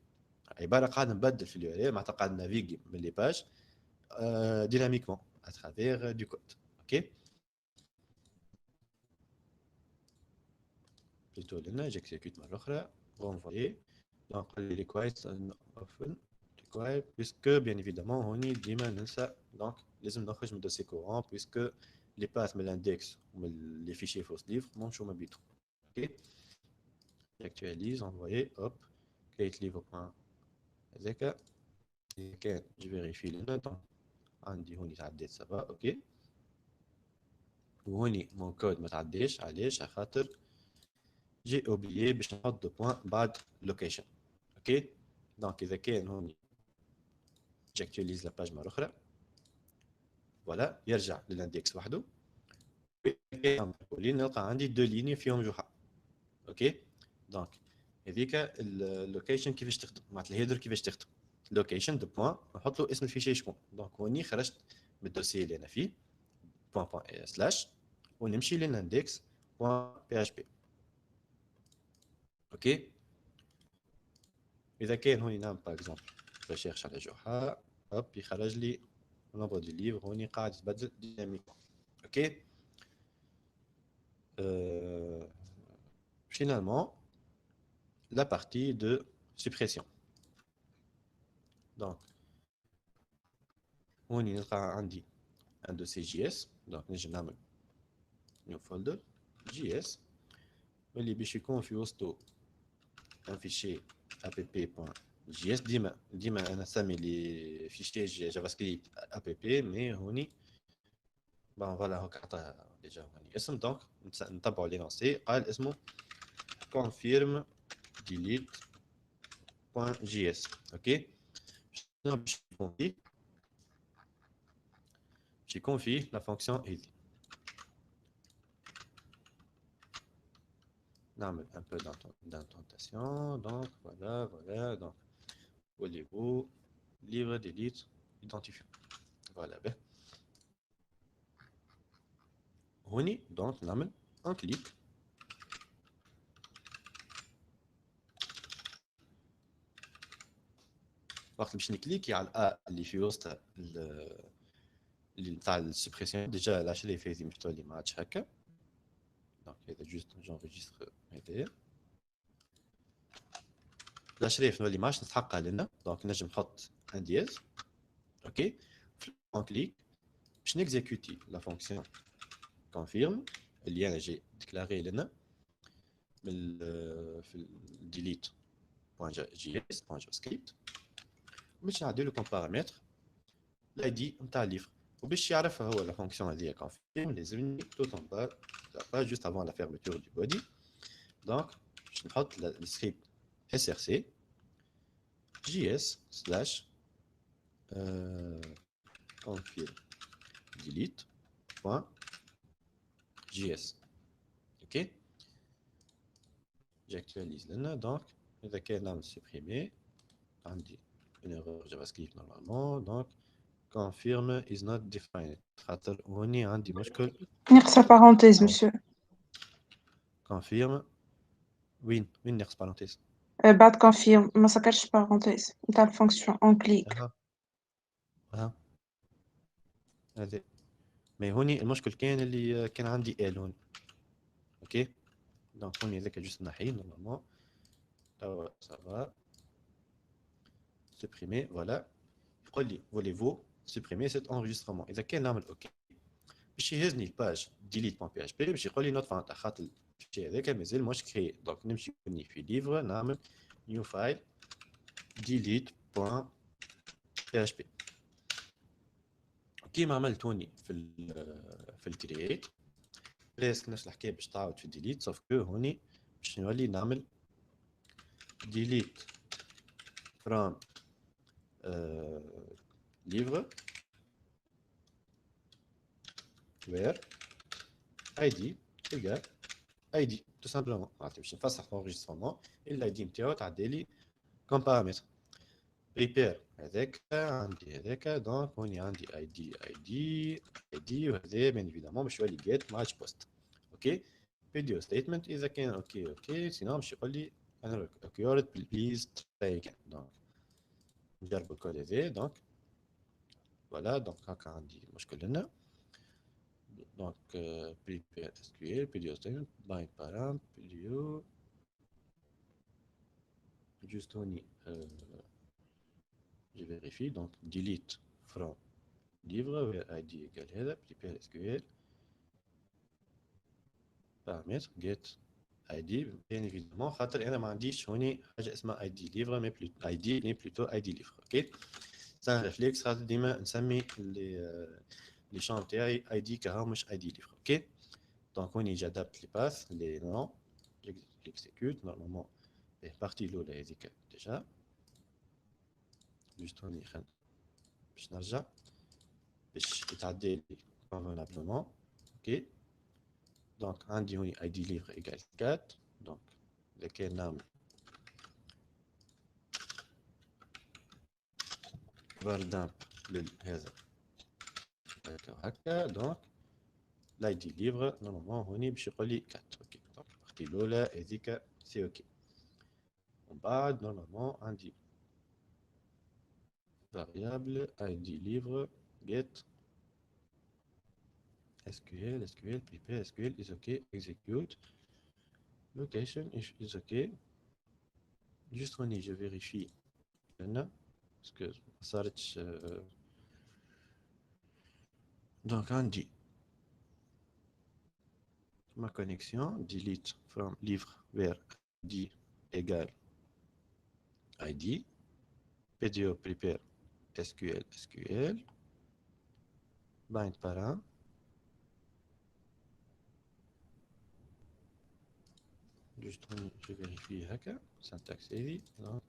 عباره قاعد نبدل في الURL معناتها قاعد نافيغي من لي باج ديناميكمون à travers du code. ok plutôt لنا j'exécute مره اخرى renvoyer. donc les requests often required puisque bien évidemment هوني ديما ننسى donc لازم نخرج من dossier courant puisque les paths من l'index ومن les fichiers fausse livre ماهمش هما بيتهم. ok j'actualise envoyer hop create livre هذاك كان je vérifie لنا donc عندي هوني تعديت سافا اوكي وهوني مون كود ما تعديش. علاش؟ على خاطر جي اوبليي باش نحط دو بوان بعد لوكيشن. اوكي دونك اذا كان هوني جاكتواليز لا باج مره اخرى فوالا يرجع للاندكس وحده. نلقى عندي دو ليني فيهم جحا. اوكي دونك هذيك اللوكيشن كيفاش تخدم معناتها الهيدر كيفاش تخدم. لوكيشن دو بوان نحط له اسم الفيشي شكون. دونك هوني خرجت من الدوسي اللي انا فيه بوان سلاش ونمشي للاندكس بوان بي اش بي. اوكي اذا كان هوني نعمل باغ اكزومبل ريشيرش على جحا هوب يخرج لي نومبر دو ليفر هوني قاعد يتبدل ديناميكمون. اوكي finalement la partie de suppression. donc هوني نلقى عندي un de ces JS donc نجي نعمل new folder JS واللي باش يكون في وسطو un fichier app.js. ديما انا نسمي لي فيشي جافا سكريبت app مي هوني بون فوالا هاك عطاه ديجا هوني اسم. دونك نتبعوا لي لونسي قال اسمه confirm delete.js. اوكي شنو باش يكون فيه؟ باش يكون فيه لا فونكسيون هذي. نعمل un peu d'indentation. donc voilà donc voulez-vous livre delete identifiant. voilà به هوني دونك نعمل un clic وقت باش نكليكي على الأ اللي في وسط اللي تاع السبريسيون ديجا العشرة في هذه مش تولي ما عادش هكا. دونك هذا جوست جونجستر هذايا العشرة نولي ما عادش نستحقها لنا. دونك نجم نحط ان دياز. اوكي اون كليك باش نكزيكوتي لا فونكسيون كونفيرم اللي انا جي ديكلاري لنا من في delete .js .javascript باش نعدلو كوم بارامتر الاي دي نتاع الليفر. وباش يعرفها هو لا فونكسيون هذيا كونفيرم لازمني توت اون با لا جوست افون لا فيرمتور دو بودي. دونك باش نحط السكريبت src js سلاش confirm delete .js. اوكي j'actualise لنا. دونك اذا كان نعمل سوبريمي عندي une erreur JavaScript normalement. donc confirm is not defined خاطر هوني عندي مشكل. نقص parenthèse monsieur. confirm وين نقص parenthèse بعد confirm ما سكرش parenthèse نتاع الفونكسيون on click. اها هذا مي هوني المشكل كان اللي كان عندي ال هون. اوكي دونك هوني هذاك جوست نحيه نورمالمون توا سافا supprimer. voilà يقول لي voulez-vous supprimer cet enregistrement. اذا كان نعمل اوكي باش يهزني الباج delete.php باش يقول لي نوت فاوند خاطر الشيء هذاك مازال مش كري. دونك نمشي في ليفر نعمل new file delete.php كيما عملت هوني في الكرييت بريسك نفس الحكايه باش تعاود في الديليت سوف كو هوني باش نولي نعمل delete from livre where id égal id tout simplement. باش نفسح l'enregistrement الاي دي نتاعو تعدي لي كوم بارامتر. بريبير هذاك عندي هذاك دونك هوني عندي اي دي وهذا بيان ايفيدامون باش يولي جيت ماتش بوست اوكي فيديو ستيتمنت اذا كان اوكي سينو باش يقول لي انا اوكيورد بليز تراي اجين دونك نجرب الكود هذا دونك فوالا دونك هكا عندي مشكل هنا دونك prepare SQL video statement bind param video juste هوني je vérifie donc delete from livre where id égale هذا prepare SQL paramètre get id bien évidemment خاطر انا ما عنديش هوني حاجه اسمها id livre mais plutôt id mais plutôt id livre اوكي ça réflexe خاطر ديما نسمي les champs تاعي id كهو مش id livre اوكي donc هوني j'adapte les paths les noms j'exécute normalement partie الاولى هذيك déjà juste هوني خلينا باش نرجع باش يتعدى لي convenablement اوكي دونك عندي هوني id livre égale 4 دونك اذا كان نعمل var dump لهذا هكا دونك لاي دي ليفر نورمالمون هوني باش يقول لي 4 اوكي دونك البارتي الاولى هذيك سي اوكي ومن بعد نورمالمون عندي variable id livre get SQL prepare SQL is okay execute location is okay juste هوني je vérifie هنا parce que صارتش donc عندي ma connexion delete from livre vers id égale id PDO prepare SQL bind param juste je vérifie هكا syntaxe heavy donc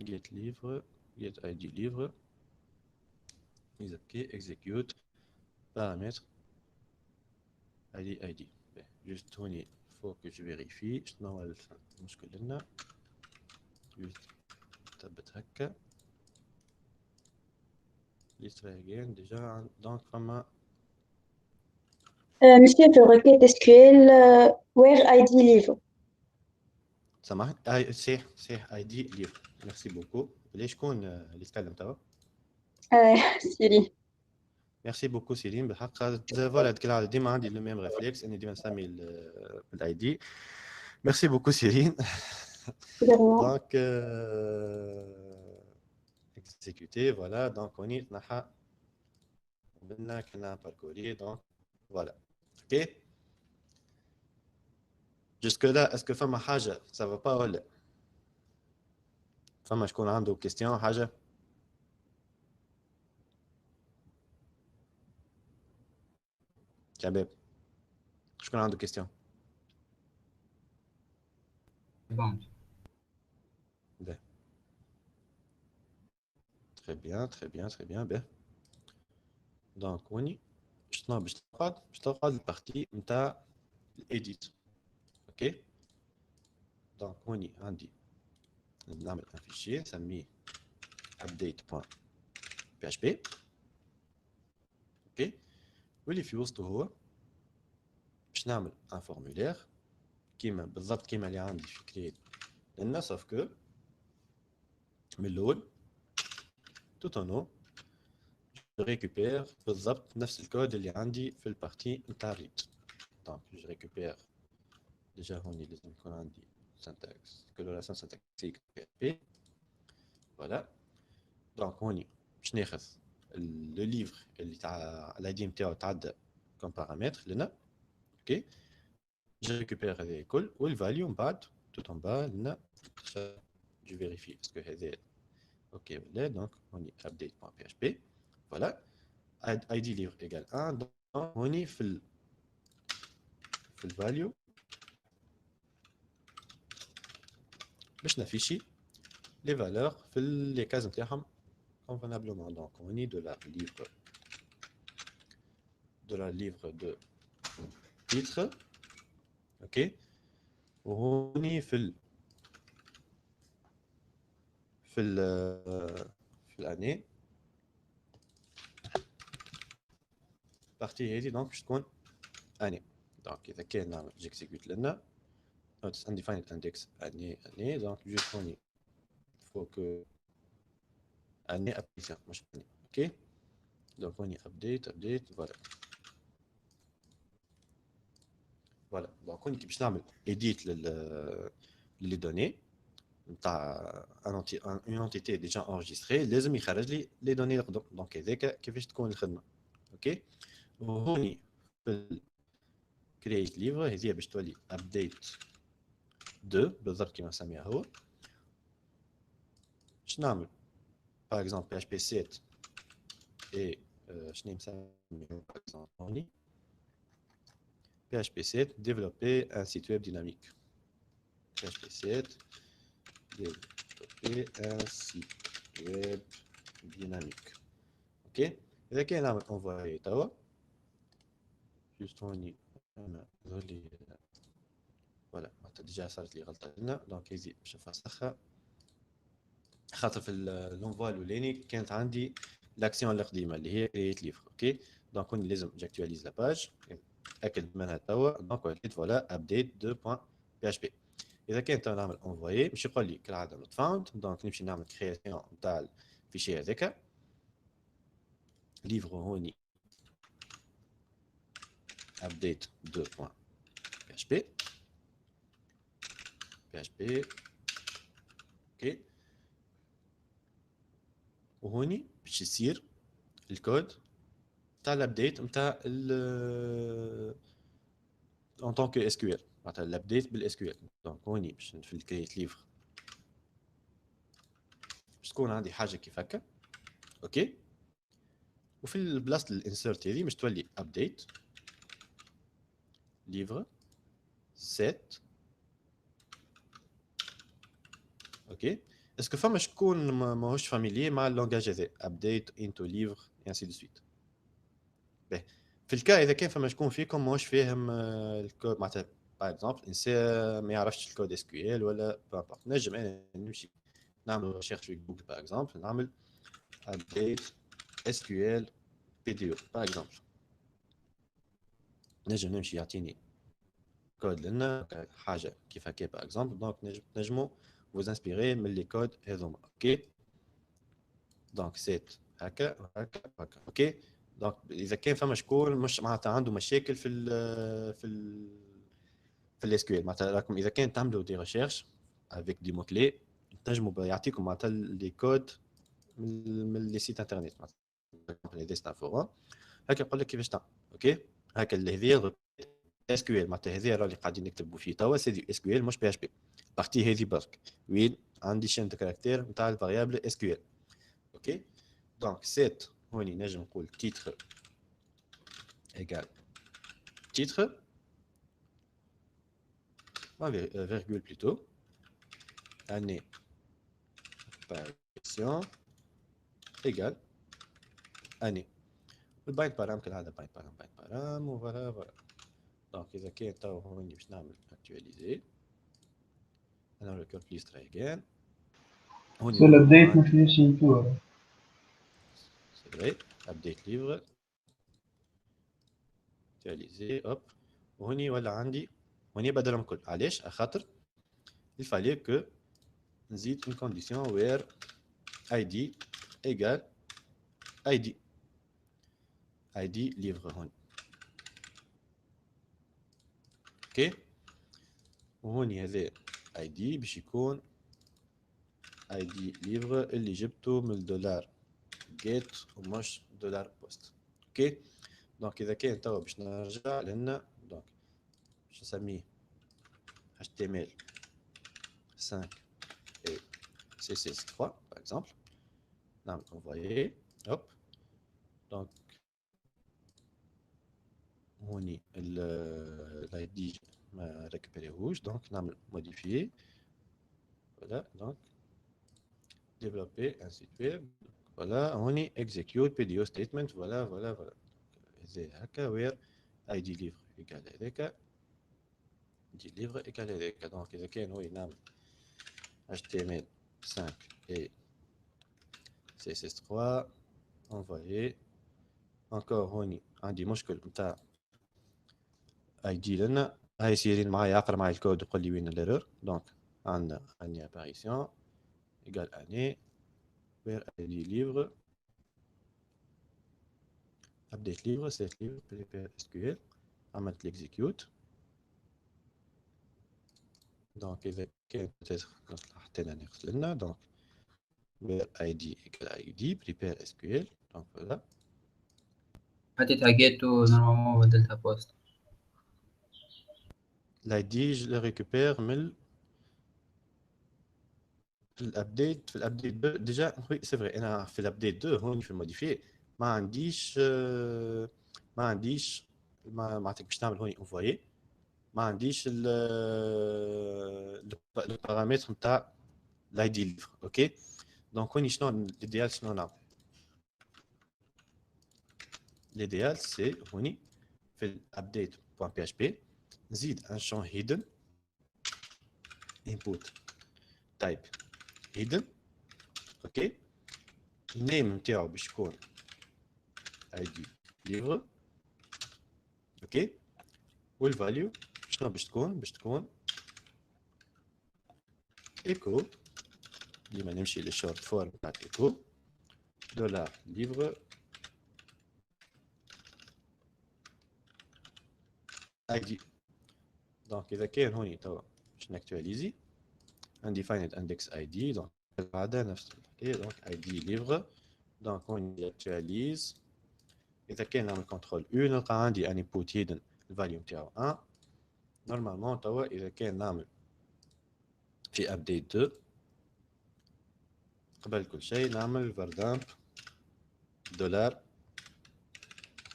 get livre get id livre is okay execute paramètre id juste هوني faut que je vérifie شنو هو المشكل لنا juste ثبت هكا let's try again déjà donc فما Monsieur veut requête SQL where ID livre. سامحني صح اي دي ليفر ميرسي بوكو ليش شكون اللي تكلم توا Siri. ميرسي بوكو سيرين بالحق فوالا كل ديما عندي لو ميم ريفلكس اني ديما نسمي الاي دي ميرسي بوكو سيرين دونك اكزيكوتي فوالا دونك هوني تنحى قلنا كنا باركوري دونك فوالا اوكي جوسكو لا اسكو فما حاجه سافا با ولا فما شكون عنده كيستيون حاجه شباب شكون عنده كيستيون Bon. bien très bien bien دونك هوني شنو باش تقعد البارتي نتاع الايديت اوكي دونك هوني عندي نعمل ان فيشي نسميه update.php اوكي واللي في وسطه هو باش نعمل ان فورمولير كيما بالضبط كيما اللي عندي في كريد لان سوف كو من الاول tout en haut je récupère بالضبط نفس الكود اللي عندي في البارتي نتاع الريد دونك je récupère déjà هوني لازم يكون عندي syntaxe coloration syntaxique PHP voilà دونك هوني باش ناخذ لو ليفر اللي تاع الايدي نتاعو تعدى كوم بارامتر لنا اوكي je récupère هذا الكل والفاليو من بعد tout en bas لنا je vérifie est-ce que هذا اوكي ولا دونك هوني update.php voilà id livre égale 1 دونك هوني في الفاليو باش نافيشي les valeurs في les cases نتاعهم convenablement donc هوني de la livre de titre ok وهوني في الاني بارتي هذه دونك باش تكون اني. دونك اذا كان نعمل جيكسيكيوت لنا notice undefined index اني دونك جوست هوني faut que année apparition مش année. اوكي دونك هوني ابديت فوالا دونك هوني كي باش نعمل edit لي دوني نتاع اون انتيتي ديجا انريجستري لازم يخرج لي لي دوني القدم. دونك هذاك كيفاش تكون الخدمه. اوكي وهوني في كرييت ليفر هذه باش تولي ابديت 2 بالضبط كيما سميها هو. باش نعمل باغ اكزومبل PHP 7 et شنو نسميو باغ اكزومبل هوني PHP 7 développer un site web dynamique. PHP 7 développer un site web dynamique. اوكي اذا كان نعمل انفوي توا جوست هوني انا ذولي فوالا معناتها ديجا صارت لي غلطه هنا. دونك هذي باش نفسخها خاطر في الانفوا الاولاني كانت عندي لاكسيون القديمه اللي هي كرييت ليفر. اوكي دونك هوني لازم جاكتواليز لا باج اكد منها توا. دونك وليت فوالا ابديت 2.php. اذا كان توا نعمل انفوي باش يقول لي كالعاده نوت فاوند. دونك نمشي نعمل كرياسيون نتاع الفيشي هذاك ليفر هوني update 2.php اوكي وهوني باش يصير الكود تاع الابديت نتاع ان طون كو اس كيو ال معناتها الابديت بالاس كيو ال. دونك هوني باش في الكرييت ليفر باش تكون عندي حاجه كيف هكا. اوكي وفي البلاصه الانسيرت هذه باش تولي ابديت ليفر 7. اوكي اسكو فما شكون ماهوش فاميلي مع اللونجاج هذا ابديت انتو ليفر انسي دو سويت. باهي في الكا اذا كان فما شكون فيكم ماهوش فاهم الكود معناتها باغ اكزومبل انسان ما يعرفش الكود اس كيو ال ولا بامبورت نجم انا نمشي نعمل ريشيرش في جوجل باغ اكزومبل نعمل ابديت اس كيو ال بي دي او باغ اكزومبل نجم نمشي يعطيني كود لنا حاجه كيف هكا باغ اكزومبل. دونك نجموا vous inspirer من لي كود هذوما. اوكي دونك سيت هكا اوكي. دونك اذا كان فما شكون مش معناتها عنده مشاكل في الاس كيو ال معناتها راكم اذا كان تعملوا دي ريشيرش افيك دي مو كلي تنجموا يعطيكم معناتها لي كود من لي سيت انترنت معناتها دي ستان فورا هكا يقول لك كيفاش تعمل. اوكي هكا اللي هذه اس كيو ال معناتها هذه راه اللي قاعدين نكتبوا فيه توا سي اس كيو ال مش بي اتش بي. بارتي هذه برك وين عندي شين دو كاركتير نتاع الفاريابل اس كيو ال. اوكي دونك سيت هوني نجم نقول تيتر ايكال تيتر فيرغول بلوتو année apparition ايكال année. والبايند بارام كالعاده بايند بارام وفوالا. دونك اذا كان تو هوني باش نعمل اكتواليزي انا نعمل بليز تراي اجين هوني سو الابديت ما فيهاش انتو سي فري ابديت ليفر اكتواليزي هوب وهوني ولا عندي هوني بدلهم كل علاش خاطر il fallait que نزيد une condition where id égale id livre هون. اوكي وهوني هذا id باش يكون id livre اللي جبته من الدولار جيت ومش دولار بوست. اوكي دونك اذا كان توا باش نرجع لهنا دونك باش نسميه html 5 et css3 par exemple نعمل envoyer hop donc هوني l'id ما récupéréهوش donc نعمل modifier voilà donc développer un site web voilà هوني execute pdo statement voilà زي هكا where id livre égal هذاك دي livre égale هذاك. دونك اذا كان هو ينعمل HTML 5 et CSS3 envoyer. encore هوني عندي مشكل نتاع ID لنا هاي سيرين معايا اقرا معايا الكود يقول لي وين الايرور. دونك عندنا اني apparition égale année where ID livre update livre set livre prepare SQL عملت l'execute. دونك اذا كان peut-être نطلع حتى انا ناقص لنا. دونك where ID égale ID prepare SQL. دونك voilà حطيتها جيت ونورمالمون بدلتها بوست. الايدي جو لو ريكوبير من الابديت. في الابديت 2 ديجا وي سي فري انا في الابديت 2 هوني في الموديفي ما عنديش ما عطيك باش نعمل هوني انفويي ما عنديش البارامتر نتاع الايدي ليفر. اوكي دونك هوني شنو الايديال شنو نعمل؟ الايديال سي هوني في الابديت بوان بي اش بي نزيد ان شون هيدن input type hidden. اوكي النيم نتاعو باش يكون id livre. اوكي والفاليو شنو باش تكون ايكو ديما نمشي للشورت فورم تاع ايكو دولار livre id. دونك اذا كان هوني توا باش نكتواليزي undefined index id. دونك العادة نفس الحكاية. دونك id livre. دونك هوني actualize. إذا كان نعمل كنترول U نلقى عندي ان input hidden الفاليو نتاعو 1. نورمالمون توا إذا كان نعمل في update 2 قبل كل شيء نعمل var_dump دولار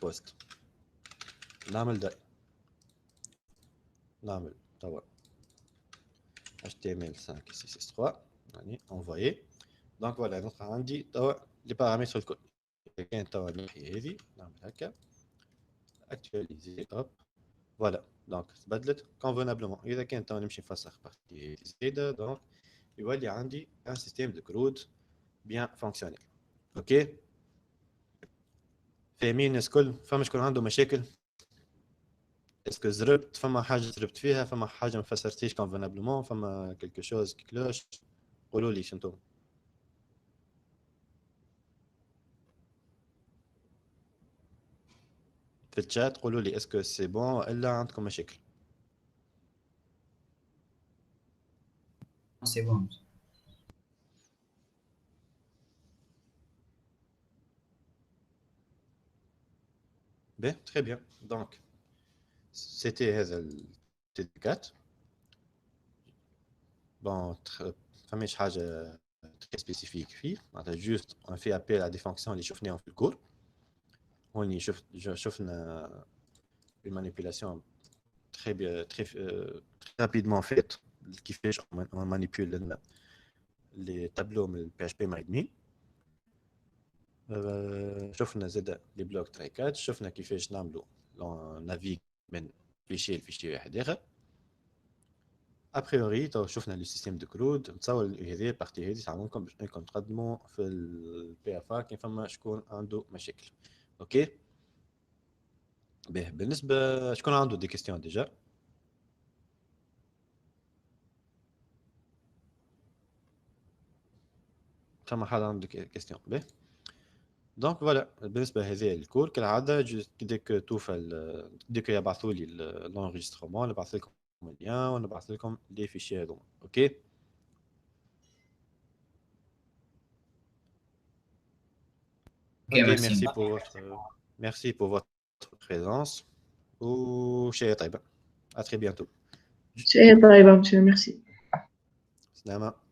post. نعمل توا HTML5 CSS3 يعني envoyer. دونك فوالا نلقى عندي توا لي بارامتر الكل. إذا كان توا نحي هذه نعمل هكا actualiser hop فوالا دونك تبدلت convenablement. إذا كان توا نمشي نفسخ بارتي زايدة دونك يولي عندي ان سيستيم دو كروت بيان فونكسيونيل. اوكي فاهمين الناس الكل؟ فما شكون عنده مشاكل؟ اسكو زربت؟ فما حاجة زربت فيها؟ فما حاجة ما فسرتيش convenablement؟ فما كلكو شوز كي كلوش؟ قولوا لي شنتو. في الشات قولوا لي اسكو سي بون والا عندكم مشاكل. سي بون. Bien, très bien. Donc, c'était هذا التدقات. Bon, فماش حاجة très spécifique فيه. معناتها juste on fait appel à des fonctions اللي شفناهم في الكور. هوني شفنا une manipulation très bien, très rapidement faite. كيفاش on manipule les tableaux من PHP MyAdmin. شفنا زاد لي بلوك ترايكات. شفنا كيفاش نعملوا نافيغ من فيشي لفيشي واحد اخر. ابريوري تو شفنا لي سيستيم دو كرود. نتصور هذه بارتي هذه تعاونكم باش انكم تقدموا في البي اف ار كان فما شكون عنده مشاكل. اوكي باهي بالنسبه شكون عنده دي كيستيون ديجا؟ فما حد عنده كيستيون؟ باهي دونك فوالا بالنسبه هذه الكور كالعاده ديك توفى ديك يبعثوا لي لونجسترومون نبعث لكم اللين ونبعث لكم لي فيشي هذوما. اوكي merci pour votre présence وشيء طيبه. à très bientôt. شيء طيبة monsieur merci. سلامة.